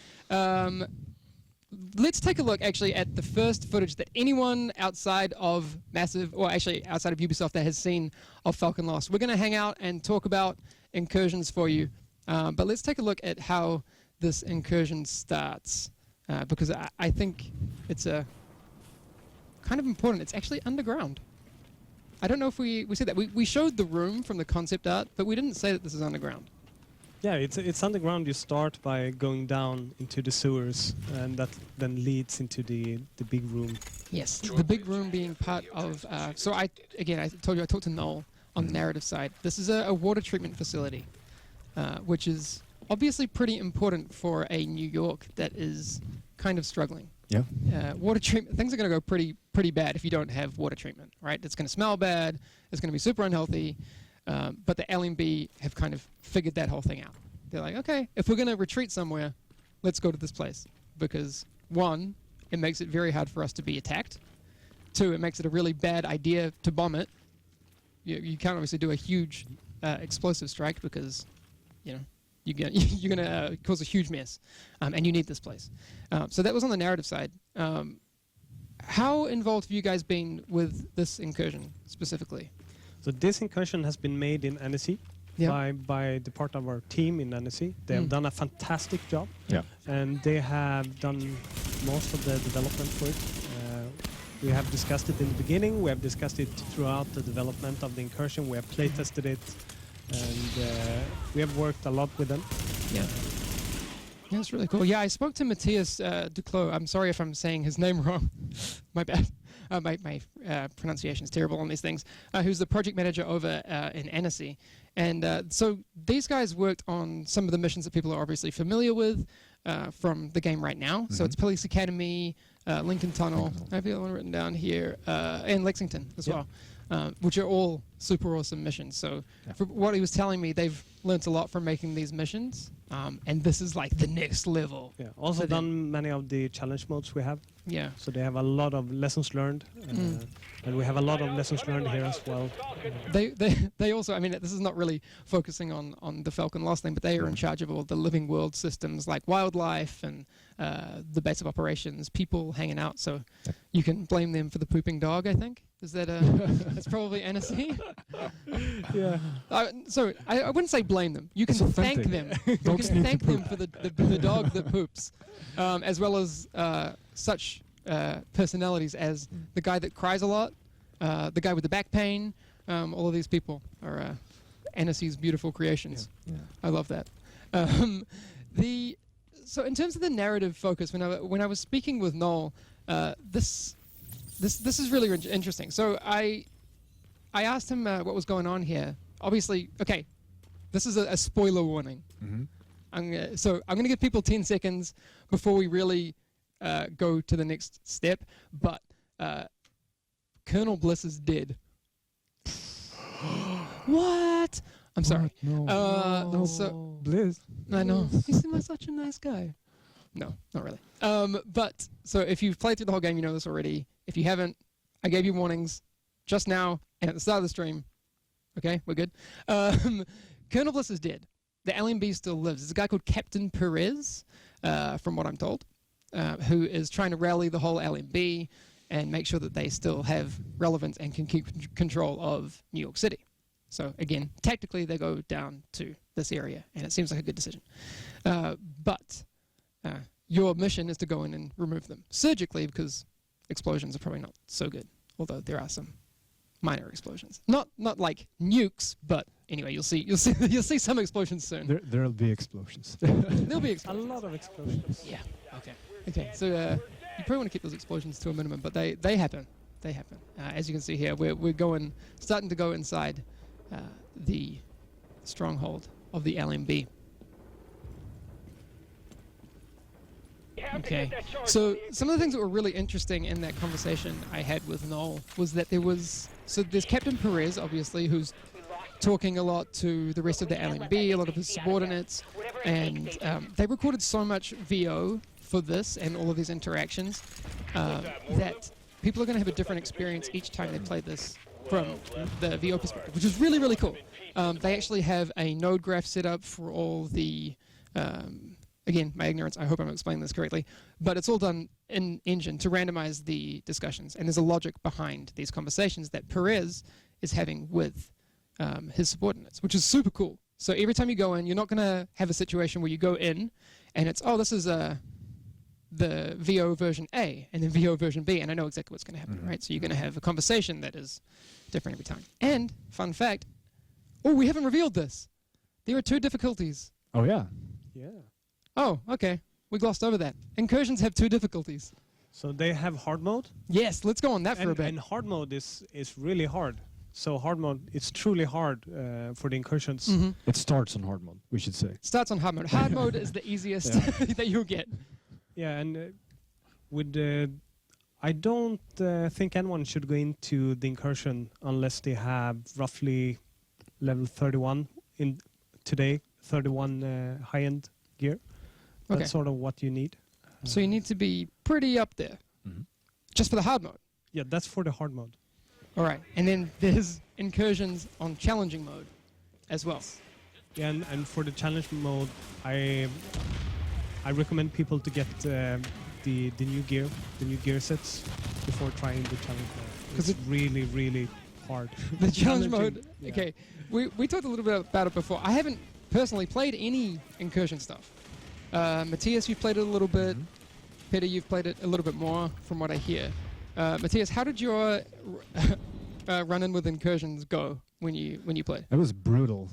S1: Let's take a look actually at the first footage that anyone outside of outside of Ubisoft that has seen of Falcon Lost. We're going to hang out and talk about Incursions for you. But let's take a look at how this incursion starts. Because I think it's kind of important. It's actually underground. I don't know if we said that. We showed the room from the concept art, but we didn't say that this is underground.
S3: Yeah, it's underground. You start by going down into the sewers, and that then leads into the big room.
S1: Yes, the big room being part of... so I told you I talked to Noel on the narrative side. This is a water treatment facility, which is obviously pretty important for a New York that is kind of struggling.
S2: Yeah.
S1: Water treatment, things are going to go pretty bad if you don't have water treatment, right? It's going to smell bad. It's going to be super unhealthy. But the LMB have kind of figured that whole thing out. They're like, okay, if we're going to retreat somewhere, let's go to this place. Because one, it makes it very hard for us to be attacked. Two, it makes it a really bad idea to bomb it. You can't obviously do a huge explosive strike because, you know, you're going to cause a huge mess. And you need this place. So that was on the narrative side. How involved have you guys been with this incursion specifically?
S3: So this incursion has been made in NSC by the part of our team in NSC. They have done a fantastic job.
S2: Yeah.
S3: And they have done most of the development for it. We have discussed it in the beginning. We have discussed it throughout the development of the incursion. We have play tested it. And we have worked a lot with them.
S1: Yeah. Yeah, that's really cool. Yeah, I spoke to Matthias Duclos. I'm sorry if I'm saying his name wrong. My bad. My pronunciation is terrible on these things. Who's the project manager over in NSC. And so these guys worked on some of the missions that people are obviously familiar with from the game right now. So it's Police Academy, Lincoln Tunnel. I have the other one written down here, and Lexington as well. Which are all super awesome missions. So for what he was telling me, they've learnt a lot from making these missions. And this is like the next level.
S3: Yeah. Also done many of the challenge modes we have.
S1: Yeah.
S3: So they have a lot of lessons learned. And we have a lot of lessons learned here as well.
S1: They also, I mean, this is not really focusing on the Falcon Lost thing, but they are in charge of all the living world systems like wildlife and the base of operations, people hanging out. So you can blame them for the pooping dog, I think. Is that that's probably NSC?
S3: Yeah.
S1: So I wouldn't say blame them. You can thank them. You can thank them for the dog that poops, as well as such personalities as the guy that cries a lot, the guy with the back pain. All of these people are NSC's beautiful creations.
S2: Yeah.
S1: I love that. So in terms of the narrative focus, when I was speaking with Noel, this is really interesting. So I asked him what was going on here. Obviously, okay, this is a spoiler warning. I'm going to give people 10 seconds before we really go to the next step. But Colonel Bliss is dead. What? I'm sorry.
S2: No.
S1: So
S2: Bliss.
S1: I know. He seemed like such a nice guy. No, not really. But so if you've played through the whole game, you know this already. If you haven't, I gave you warnings just now and at the start of the stream. Okay, we're good. Colonel Bliss is dead. The LMB still lives. There's a guy called Captain Perez, from what I'm told, who is trying to rally the whole LMB and make sure that they still have relevance and can keep control of New York City. So again, tactically, they go down to this area, and it seems like a good decision. But your mission is to go in and remove them surgically, because explosions are probably not so good, although there are some minor explosions. Not like nukes, but anyway, you'll see some explosions soon.
S2: There'll be explosions.
S1: There'll be
S3: A lot of explosions.
S1: Yeah. Okay. So you probably want to keep those explosions to a minimum, but they happen. they happen. As you can see here, we're starting to go inside the stronghold of the LMB. Okay, so some of the things that were really interesting in that conversation I had with Noel was that there's Captain Perez, obviously, who's talking a lot to the rest of the LMB, a lot of his subordinates, and they recorded so much VO for this and all of these interactions that people are going to have a different experience each time they play this from the VO perspective, which is really, really cool. They actually have a node graph set up for all the again, my ignorance, I hope I'm explaining this correctly, but it's all done in Engine to randomize the discussions. And there's a logic behind these conversations that Perez is having with his subordinates, which is super cool. So every time you go in, you're not going to have a situation where you go in and it's, oh, this is the VO version A and then VO version B, and I know exactly what's going to happen, right? So you're going to have a conversation that is different every time. And, fun fact, oh, we haven't revealed this. There are 2 difficulties.
S2: Oh, yeah.
S3: Yeah.
S1: Oh, okay. We glossed over that. Incursions have 2 difficulties.
S3: So they have hard mode.
S1: Yes, let's go on that for a bit.
S3: And hard mode is really hard. So hard mode, it's truly hard for the incursions.
S2: It starts on hard mode, we should say.
S1: Starts on hard mode. Hard mode is the easiest that you'll get.
S3: Yeah, and I don't think anyone should go into the incursion unless they have roughly level 31 in today, 31 high-end gear.
S1: Okay.
S3: That's sort of what you need.
S1: So you need to be pretty up there. Just for the hard mode.
S3: Yeah, that's for the hard mode.
S1: All right. And then there's incursions on challenging mode as well.
S3: Yeah, and for the challenge mode, I recommend people to get the new gear sets before trying the challenge mode. Because it's really, really hard.
S1: The challenge mode,
S3: yeah.
S1: okay. We talked a little bit about it before. I haven't personally played any incursion stuff. Matthias, you've played it a little bit. Peter, you've played it a little bit more from what I hear. Matthias, how did your run-in with incursions go when you played?
S2: It was brutal.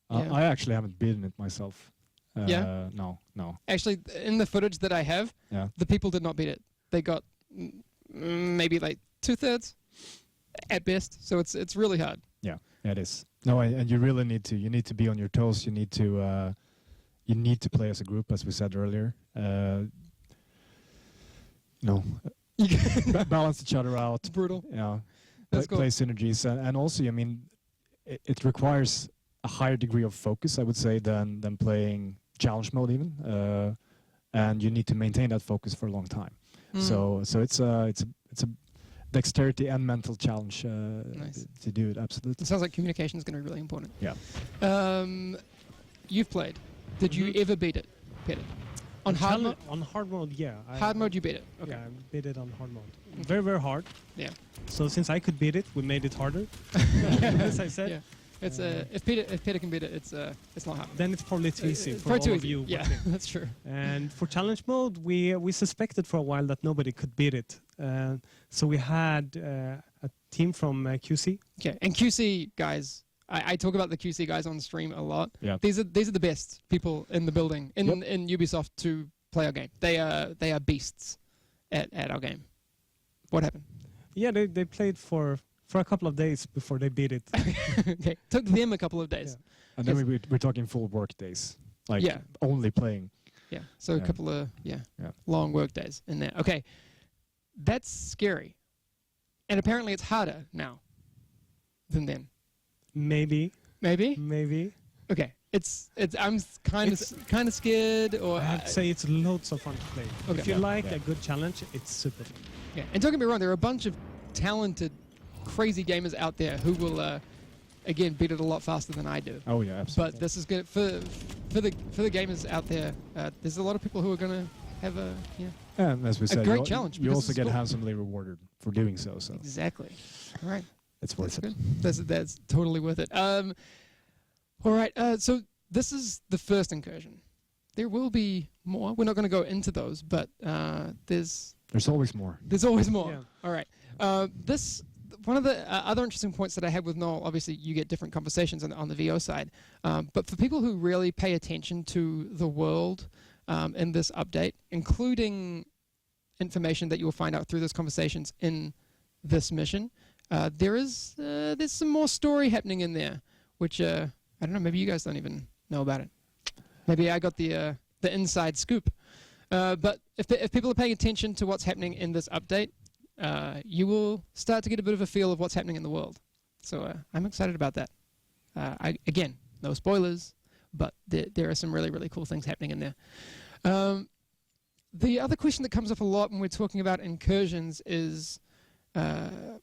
S1: Yeah.
S2: I actually haven't beaten it myself.
S1: Yeah?
S2: No.
S1: Actually, in the footage that I have,
S2: Yeah.
S1: the people did not beat it. They got maybe like 2/3 at best. So it's really hard.
S2: Yeah, it is. No, and you really need to be on your toes. You need to play as a group, as we said earlier. Balance each other out.
S1: It's brutal.
S2: Yeah,
S1: That's cool.
S2: play synergies, and also, I mean, it requires a higher degree of focus, I would say, than playing challenge mode even, and you need to maintain that focus for a long time. So it's a dexterity and mental challenge
S1: Nice.
S2: to do it. Absolutely.
S1: It sounds like communication is going to be really important.
S2: Yeah.
S1: You've played. Did you ever beat it, Peter? On hard mode?
S3: On hard mode, yeah.
S1: Hard mode, you beat it. Okay.
S3: Yeah, I beat it on hard mode. Very, very hard.
S1: Yeah.
S3: So since I could beat it, we made it harder. As I said.
S1: Yeah. It's if Peter can beat it, it's not hard.
S3: Then it's probably too easy for
S1: Probably
S3: all
S1: too
S3: of
S1: easy.
S3: you
S1: Yeah,
S3: watching.
S1: that's true.
S3: And for challenge mode, we suspected for a while that nobody could beat it. So we had a team from QC.
S1: Okay, and QC guys, I talk about the QC guys on stream a lot.
S2: Yeah.
S1: These are the best people in the building in Ubisoft to play our game. They are beasts at our game. What happened?
S3: Yeah, they played for a couple of days before they beat it.
S1: Okay, took them a couple of days.
S3: Yeah.
S2: And then we're talking full work days, like
S1: Yeah.
S2: only playing.
S1: Yeah, so a
S2: Yeah.
S1: couple of
S2: Yeah.
S1: long work days in there. Okay, that's scary, and apparently it's harder now than then.
S3: Maybe.
S1: Maybe. Okay, it's I'm kind of scared, or
S3: I have to say it's loads of fun to play.
S1: Okay.
S3: If you
S2: Yeah,
S3: like
S2: yeah.
S3: a good challenge, it's super fun.
S1: yeah. And don't get me wrong, there are a bunch of talented, crazy gamers out there who will, again, beat it a lot faster than I do.
S2: Oh yeah, absolutely.
S1: But this is good for the gamers out there. There's a lot of people who are gonna have a
S2: And as we said,
S1: great
S2: you,
S1: challenge,
S2: you
S1: because
S2: also
S1: it's
S2: get
S1: cool.
S2: handsomely rewarded for doing so. So
S1: exactly. All right.
S2: it's worth
S1: That's
S2: it.
S1: good. That's totally worth it. All right. So this is the first incursion. There will be more. We're not going to go into those, but there's
S2: There's always more.
S1: always more.
S3: Yeah.
S1: All right. One of the other interesting points that I had with Noel, obviously you get different conversations on the VO side, but for people who really pay attention to the world in this update, including information that you will find out through those conversations in this mission, there's some more story happening in there, which I don't know. Maybe you guys don't even know about it. Maybe I got the inside scoop. But if people are paying attention to what's happening in this update, you will start to get a bit of a feel of what's happening in the world. So I'm excited about that. Again, no spoilers, but there are some really, really cool things happening in there. The other question that comes up a lot when we're talking about incursions is, and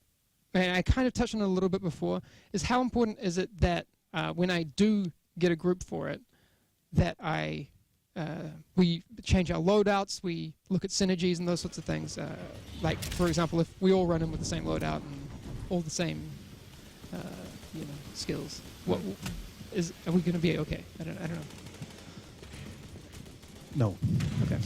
S1: I kind of touched on it a little bit before, is how important is it that when I do get a group for it, that we change our loadouts, we look at synergies and those sorts of things. Like, for example, if we all run in with the same loadout and all the same skills, are we going to be okay? I don't know.
S2: No.
S1: Okay.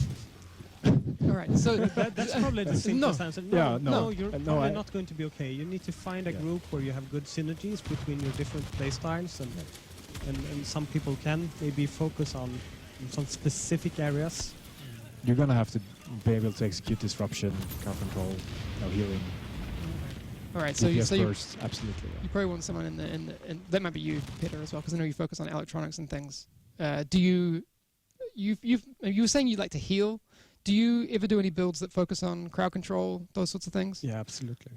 S1: All right. So
S3: That's probably the simplest answer.
S2: No,
S3: you're probably not going to be okay. You need to find a group where you have good synergies between your different playstyles, and some people can maybe focus on some specific areas.
S2: You're gonna have to be able to execute disruption, crowd control, healing.
S1: All right. So
S2: DPS
S1: you
S2: burst, absolutely.
S1: you probably want someone in the that might be you, Peter, as well, because I know you focus on electronics and things. Do you were saying you'd like to heal? Do you ever do any builds that focus on crowd control, those sorts of things?
S3: Yeah, absolutely.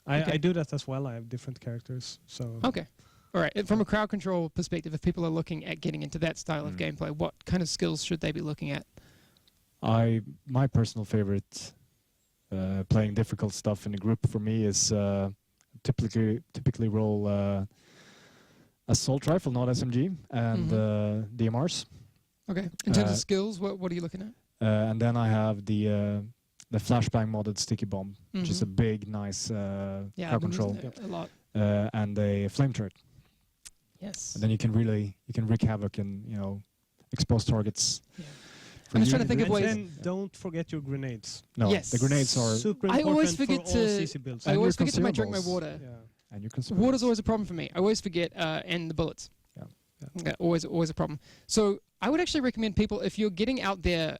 S1: Okay.
S3: I do that as well. I have different characters, so.
S1: Okay. All right. From a crowd control perspective, if people are looking at getting into that style of gameplay, what kind of skills should they be looking at?
S2: My personal favorite playing difficult stuff in a group for me is typically roll assault rifle, not SMG, and DMRs.
S1: Okay. In terms of skills, what are you looking at?
S2: And then I have the flashbang modded sticky bomb, which is a big, nice crowd control,
S1: a lot.
S2: and a flame turret.
S1: Yes.
S2: And then you can wreak havoc and expose targets.
S1: Yeah. I'm just trying to think of
S3: And
S1: ways.
S3: then don't forget your grenades.
S2: No,
S1: Yes.
S2: the grenades are
S3: Super
S1: I
S3: important
S1: always forget
S3: for all
S1: to.
S3: CC builds.
S1: I
S2: And
S1: always
S2: your
S1: forget to drink my
S2: consumables.
S1: water.
S3: Yeah.
S2: and you can.
S1: Water's always a problem for me. I always forget, and the bullets.
S2: Yeah.
S1: Always a problem. So I would actually recommend people, if you're getting out there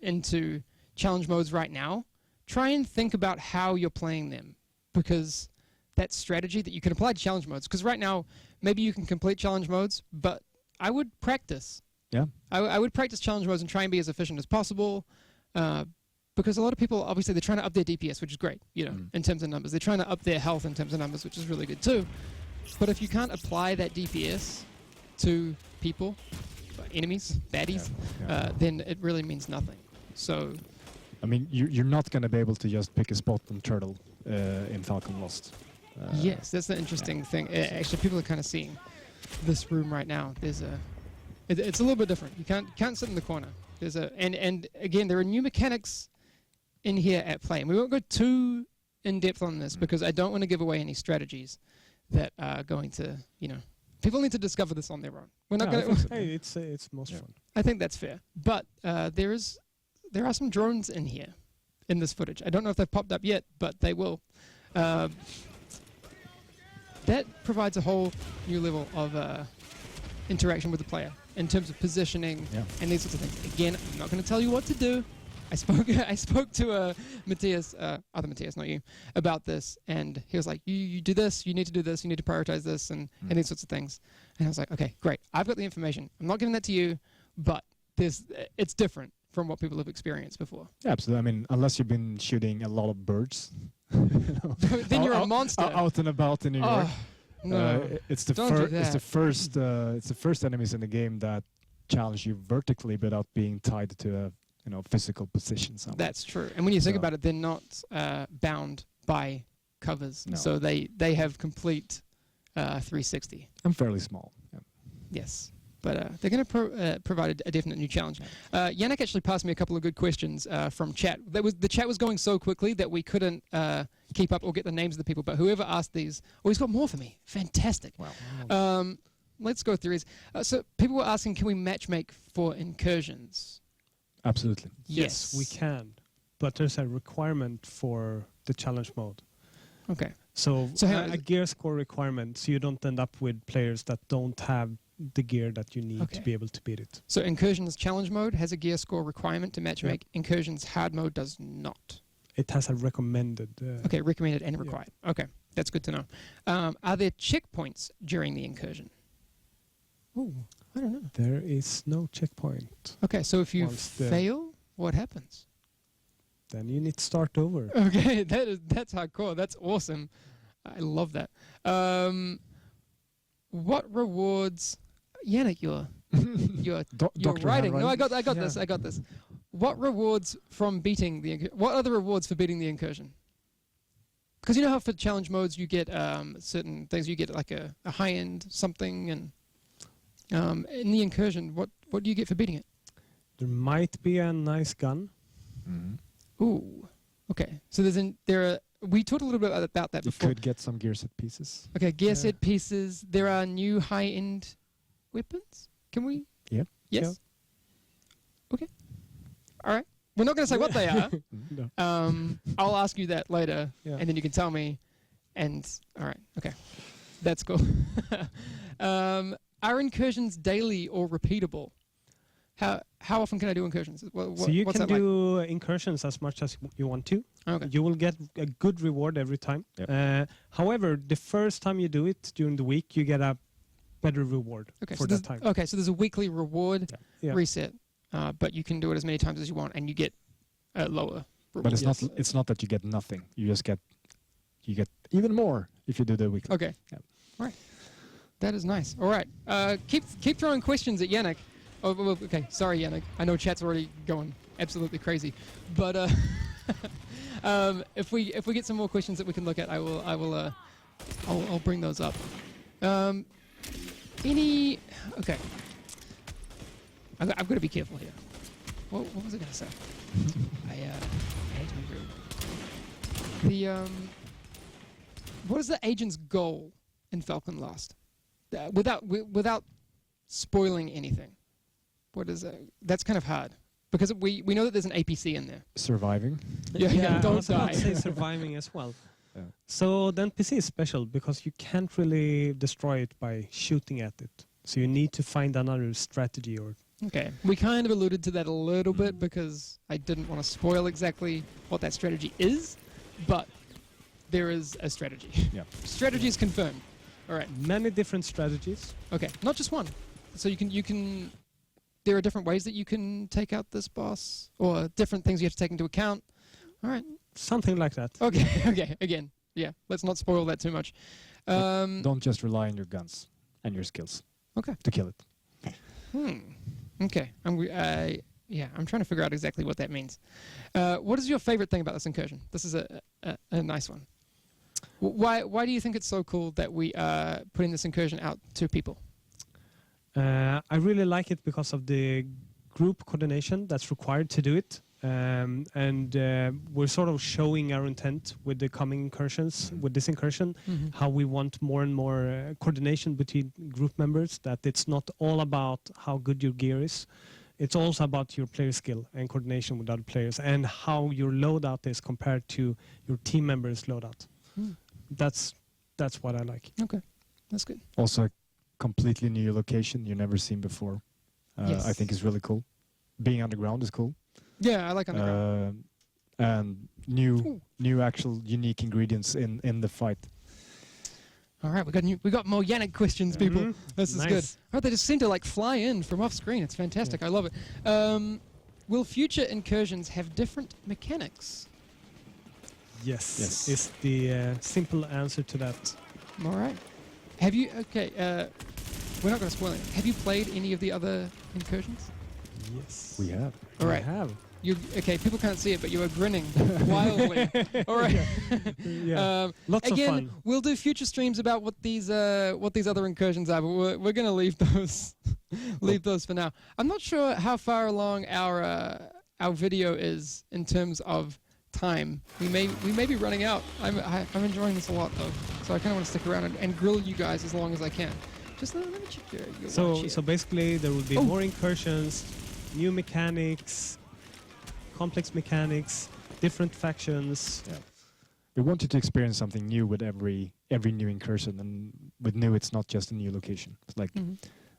S1: into challenge modes right now, try and think about how you're playing them, because that's strategy that you can apply to challenge modes. Because right now, maybe you can complete challenge modes, but I would practice.
S2: Yeah.
S1: I would practice challenge modes and try and be as efficient as possible. Because a lot of people, obviously, they're trying to up their DPS, which is great, in terms of numbers. They're trying to up their health in terms of numbers, which is really good too. But if you can't apply that DPS to people, enemies, baddies, then it really means nothing. So,
S2: I mean, you're not going to be able to just pick a spot on Turtle in Falcon Lost.
S1: yes, that's the interesting thing. Actually, people are kind of seeing this room right now. There's it's a little bit different. You can't sit in the corner. There's and again, there are new mechanics in here at play, and we won't go too in depth on this because I don't want to give away any strategies that are going to, people need to discover this on their own. We're not going to.
S3: Hey, it's most fun.
S1: I think that's fair. But there are some drones in here, in this footage. I don't know if they've popped up yet, but they will. That provides a whole new level of interaction with the player in terms of positioning and these sorts of things. Again, I'm not going to tell you what to do. I spoke to Matthias, other Matthias, not you, about this, and he was like, you do this, you need to do this, you need to prioritize this, and these sorts of things. And I was like, okay, great. I've got the information. I'm not giving that to you, but it's different from what people have experienced before.
S2: Yeah, absolutely. I mean, unless you've been shooting a lot of birds,
S1: Then you're a monster.
S2: out and about in New York.
S1: No,
S2: it's the
S1: don't do that.
S2: it's the first enemies in the game that challenge you vertically without being tied to a physical position somewhere.
S1: That's true. And when you think
S2: So-
S1: about it, they're not bound by covers,
S2: No.
S1: so they have complete 360.
S2: I'm fairly small. Yeah.
S1: Yes. But they're going to provide a definite new challenge. Yannick actually passed me a couple of good questions from chat. The chat was going so quickly that we couldn't keep up or get the names of the people. But whoever asked these, he's got more for me. Fantastic.
S2: Wow.
S1: Let's go through these. So people were asking, can we matchmake for incursions?
S2: Absolutely.
S3: Yes, we can, but there's a requirement for the challenge mode.
S1: Okay.
S3: So
S1: hang on.
S3: a gear score requirement, so you don't end up with players that don't have the gear that you need
S1: Okay.
S3: to be able to beat it.
S1: So Incursions challenge mode has a gear score requirement to matchmake. Incursions hard mode does not.
S3: It has a recommended.
S1: Okay, recommended and required. Okay, that's good to know. Are there checkpoints during the incursion? Oh, I don't know.
S3: There is no checkpoint.
S1: Okay, so if you
S3: Once the-
S1: fail, what happens?
S3: Then you need to start over.
S1: Okay, that's hardcore. That's awesome. I love that. What rewards? Yannick, you're
S2: Dr.
S1: writing. No, I
S2: Handwriting?
S1: got this. I got this. What rewards from beating the? What are the rewards for beating the incursion? Because you know how for challenge modes you get certain things. You get like a high end something, and in the incursion, what do you get for beating it?
S3: There might be a nice gun.
S1: Ooh. Okay. So we talked a little bit about that
S2: You
S1: before.
S2: could get some gear set pieces.
S1: Okay, gear set pieces. There are new high-end weapons. Can we?
S2: Yep.
S1: Yes. Okay. All right. We're not going to say what they are.
S2: No.
S1: I'll ask you that later,
S3: Yeah.
S1: and then you can tell me. And all right. Okay. That's cool. Are incursions daily or repeatable? How often can I do incursions?
S3: So you
S1: what's
S3: can
S1: that like?
S3: do incursions as much as you want to.
S1: Okay.
S3: You will get a good reward every time.
S2: Yep.
S3: However, the first time you do it during the week, you get a better reward
S1: Okay.
S3: for
S1: So
S3: that time.
S1: okay. So there's a weekly reward
S3: Yeah.
S1: reset, but you can do it as many times as you want, and you get a lower reward.
S2: But it's
S3: Yes.
S2: not. It's not that you get nothing. You just get. You get even more if you do the weekly.
S1: Okay.
S2: Yep.
S1: All right. That is nice. All right. Keep throwing questions at Yannick. Oh, well, okay. Sorry, Yannick. I know chat's already going absolutely crazy, but if we get some more questions that we can look at, I'll bring those up. Okay. I've got to be careful here. What was I going to say? I hate to be rude. What is the agent's goal in Falcon Lost? Without spoiling anything. What is that? That's kind of hard because we know that there's an APC in there.
S2: Surviving.
S1: Yeah,
S3: I
S1: don't
S3: was about to
S1: die.
S3: say surviving as well.
S2: Yeah.
S3: So the NPC is special because you can't really destroy it by shooting at it. So you need to find another strategy or.
S1: Okay, we kind of alluded to that a little bit because I didn't want to spoil exactly what that strategy is, but there is a strategy.
S2: Yeah.
S1: Strategy is confirmed. All right.
S3: Many different strategies.
S1: Okay, not just one. So you can. There are different ways that you can take out this boss, or different things you have to take into account. All right.
S3: Something like that.
S1: Okay. Okay. Again, yeah. Let's not spoil that too much.
S2: Don't just rely on your guns and your skills.
S1: Okay.
S2: To kill it.
S1: Okay. I'm trying to figure out exactly what that means. What is your favorite thing about this incursion? This is a nice one. Why do you think it's so cool that we are putting this incursion out to people?
S3: I really like it because of the group coordination that's required to do it. We're sort of showing our intent with the coming incursions, with this incursion, how we want more and more coordination between group members, that it's not all about how good your gear is. It's also about your player skill and coordination with other players and how your loadout is compared to your team members' loadout. That's what I like.
S1: Okay, that's good.
S2: Also, a completely new location you've never seen before.
S1: Yes.
S2: I think is really cool. Being underground is cool.
S1: Yeah, I like underground.
S2: And new actual unique ingredients in the fight.
S1: All right, we got more Yannick questions, people. This is
S3: Nice.
S1: good. Oh, they just seem to like fly in from off screen. It's fantastic. I love it. Will future incursions have different mechanics?
S3: Yes. Is the simple answer to that.
S1: All right. Have you? Okay. We're not going to spoil it. Have you played any of the other incursions?
S3: Yes.
S2: We have.
S1: All right.
S3: I have.
S1: Okay, people can't see it, but you are grinning wildly. All right.
S3: Yeah. Lots
S1: again,
S3: of fun.
S1: we'll do future streams about what these other incursions are, but we're going to leave those for now. I'm not sure how far along our video is in terms of time. We may be running out. I'm enjoying this a lot though, so I kind of want to stick around and grill you guys as long as I can. Just let me check your watch here.
S3: So basically, there will be more incursions, new mechanics, complex mechanics, different factions.
S2: Yeah. We wanted to experience something new with every new incursion, and with new, it's not just a new location. It's like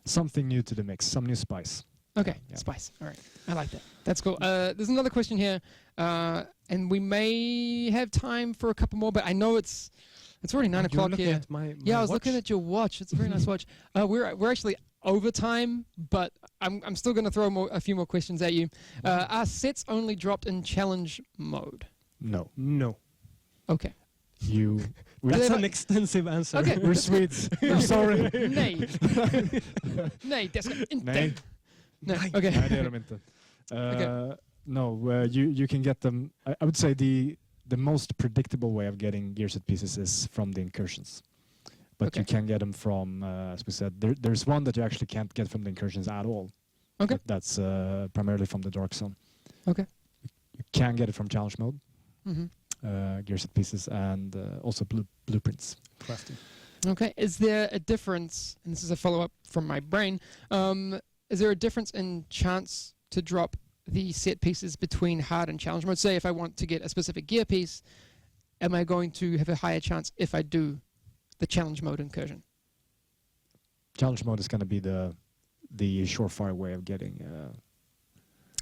S2: something new to the mix, some new spice.
S1: Okay,
S2: Yeah.
S1: spice. All right, I like that. That's cool. There's another question here, and we may have time for a couple more, but I know it's already 9
S3: You're
S1: o'clock
S3: looking
S1: here.
S3: at my
S1: Yeah, I was
S3: watch.
S1: looking at your watch. It's a very nice watch. We're actually over time, but I'm still going to throw a few more questions at you. Are sets only dropped in challenge mode?
S2: No,
S3: No.
S1: Okay.
S2: you.
S3: That's
S1: they-
S3: an extensive answer.
S1: Okay.
S2: We're Swedes. I'm sorry.
S1: Nej. Nej, det ska inte.
S2: Nej.
S1: Nej. Okay.
S2: Nej, det är de inte. No, you can get them. I would say the most predictable way of getting gear set pieces is from the incursions, but
S1: Okay.
S2: you can get them from, as we said, there's one that you actually can't get from the incursions at all.
S1: Okay.
S2: That's primarily from the dark zone.
S1: Okay.
S2: You can get it from challenge mode,
S1: Mhm.
S2: gear set pieces, and also blueprints.
S3: Crafting.
S1: Okay. Is there a difference, and this is a follow-up from my brain, is there a difference in chance to drop the set pieces between hard and challenge mode? Say if I want to get a specific gear piece, am I going to have a higher chance if I do the challenge mode incursion?
S2: Challenge mode is going to be the surefire way of getting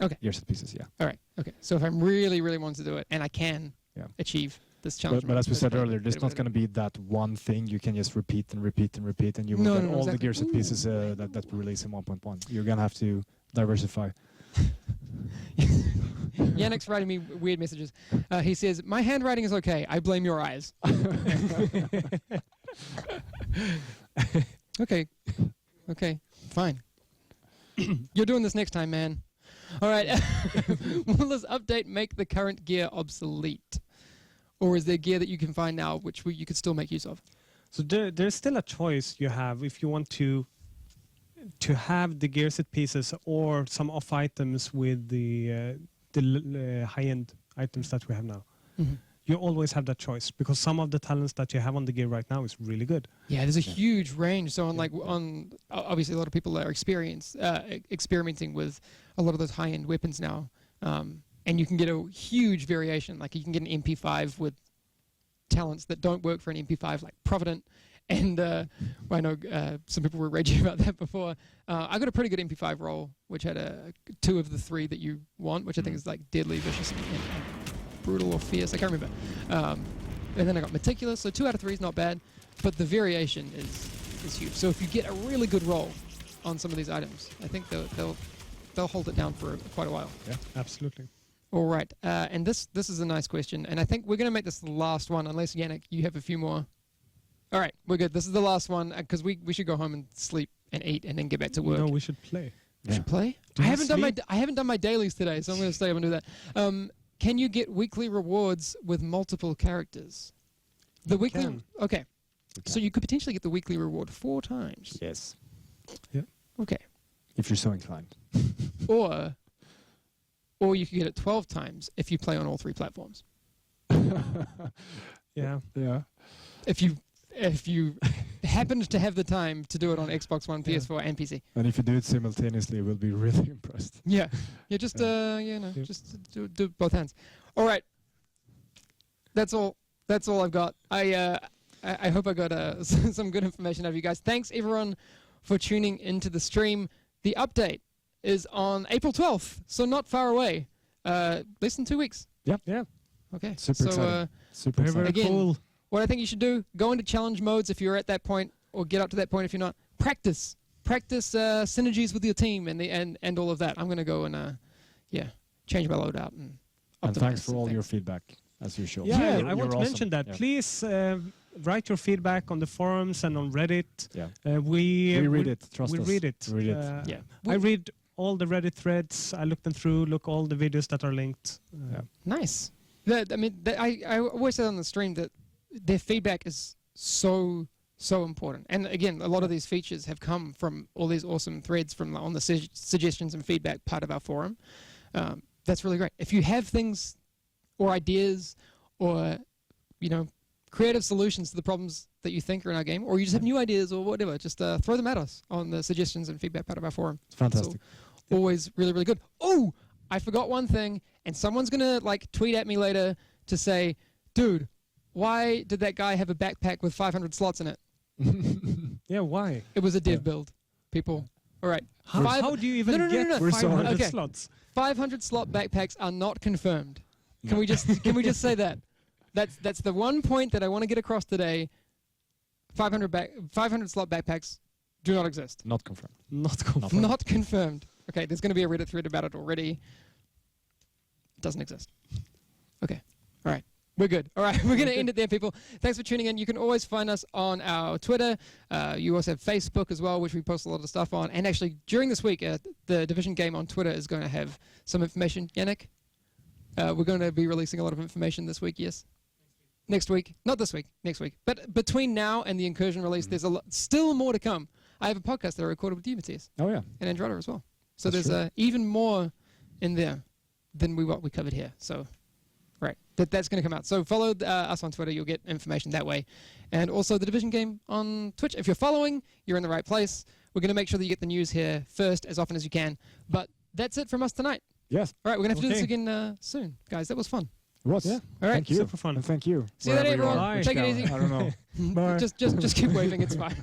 S1: Okay.
S2: gear set pieces. Yeah.
S1: All right. Okay. So if I'm really, really wanting to do it, and I can
S2: Yeah.
S1: achieve this challenge
S2: But
S1: mode,
S2: as we
S1: that's
S2: said
S1: probably
S2: earlier, there's
S1: a bit
S2: not
S1: of
S2: going to be that one thing you can just repeat and repeat and repeat, and you will
S1: No,
S2: get
S1: no,
S2: all
S1: exactly.
S2: the gear set pieces that we release in 1.1. You're going to have to diversify.
S1: Yannick's writing me weird messages. He says, "My handwriting is okay. I blame your eyes." Okay. Okay. Fine. You're doing this next time, man. All right. Will this update make the current gear obsolete? Or is there gear that you can find now which you could still make use of?
S3: So there's still a choice you have if you want to have the gear set pieces or some off items with the high-end items that we have now.
S1: Mm-hmm.
S3: You always have that choice because some of the talents that you have on the gear right now is really good.
S1: Yeah, there's a huge range. So obviously a lot of people are experimenting with a lot of those high-end weapons now. And you can get a huge variation. Like you can get an MP5 with talents that don't work for an MP5, like Provident. And I know some people were raging about that before. I got a pretty good MP5 roll, which had 2 of the 3 that you want, which I think is like Deadly, Vicious, and Brutal or Fierce. I can't remember. And then I got Meticulous, so 2 out of 3 is not bad. But the variation is huge. So if you get a really good roll on some of these items, I think they'll hold it down for quite a while.
S3: Yeah, absolutely.
S1: All right. And this is a nice question. And I think we're going to make this the last one, unless, Yannick, you have a few more. All right, we're good. This is the last one because we should go home and sleep and eat and then get back to work.
S3: No, we should play.
S1: We should play.
S3: Do
S1: I
S3: you
S1: haven't done my dailies today, so I'm going to stay up and do that. Can you get weekly rewards with multiple characters? The weekly.
S3: can.
S1: Okay. So you could potentially get the weekly reward 4 times.
S2: Yes.
S1: Okay.
S2: If you're so inclined.
S1: Or you could get it 12 times if you play on all 3 platforms.
S3: Yeah.
S2: Yeah.
S1: If you happened to have the time to do it on Xbox One, PS4, and PC.
S2: And if you do it simultaneously, we'll be really impressed.
S1: Yeah. Just do both hands. All right. That's all I've got. I hope I got some good information out of you guys. Thanks everyone for tuning into the stream. The update is on April 12th, so not far away. Less than 2 weeks.
S2: Yep.
S3: Yeah.
S1: Okay.
S2: Super exciting. Super
S3: Very,
S2: exciting.
S3: very
S1: Again,
S3: cool.
S1: what I think you should do, go into challenge modes if you're at that point, or get up to that point if you're not. Practice synergies with your team and all of that. I'm going to go and change my loadout and
S2: And
S1: optimize
S2: thanks for
S1: some
S2: all your
S1: things.
S2: feedback, as usual.
S3: Yeah,
S2: You're-
S3: I want
S2: you're
S3: to
S2: awesome.
S3: mention that.
S2: Yeah.
S3: Please write your feedback on the forums and on Reddit.
S2: Yeah.
S3: We
S2: read it. Trust
S3: we
S2: us.
S3: read it.
S2: Read it.
S1: Yeah.
S3: I read all the Reddit threads. I look them through. Look all the videos that are linked.
S2: Yeah.
S1: Nice. I always say on the stream that their feedback is so important. And again, a lot of these features have come from all these awesome threads from on the suggestions and feedback part of our forum. That's really great. If you have things or ideas or creative solutions to the problems that you think are in our game, or you just have new ideas or whatever, just throw them at us on the suggestions and feedback part of our forum.
S2: It's fantastic.
S1: So, always really, really good. Oh, I forgot one thing, and someone's gonna tweet at me later to say, dude, why did that guy have a backpack with 500 slots in it?
S3: Yeah, why?
S1: It was a dev build, people. All right.
S3: How do you even
S1: No, no, no,
S3: get
S1: no, no.
S2: We're so
S3: 500
S1: okay.
S3: slots?
S1: 500 slot backpacks are not confirmed. Can we just say that? That's the one point that I want to get across today. 500 slot backpacks do not exist.
S2: Not confirmed.
S3: Not confirmed.
S1: Not confirmed. Okay, there's going to be a Reddit thread about it already. Doesn't exist. Okay. All right. We're good. All right. We're going to end it there, people. Thanks for tuning in. You can always find us on our Twitter. You also have Facebook as well, which we post a lot of stuff on. And actually, during this week, the Division game on Twitter is going to have some information. Yannick? We're going to be releasing a lot of information this week, yes? Next week. Not this week. Next week. But between now and the Incursion release, there's still more to come. I have a podcast that I recorded with you, Matthias.
S2: Oh, yeah.
S1: And Andrada as well. So
S2: That's
S1: there's even more in there than what we covered here. So, right, that's going to come out. So follow us on Twitter. You'll get information that way. And also the Division game on Twitch. If you're following, you're in the right place. We're going to make sure that you get the news here first as often as you can. But that's it from us tonight.
S2: Yes.
S1: All right, we're going to have to do this
S3: Okay.
S1: again soon. Guys, that was fun.
S2: It was.
S3: Yeah.
S1: All right.
S2: Thank you.
S3: Super fun.
S2: And thank you.
S1: See you later,
S2: Wherever you
S1: everyone.
S2: are.
S3: Bye.
S1: Take it easy.
S2: I don't know. Bye.
S1: Just keep waving. It's fine.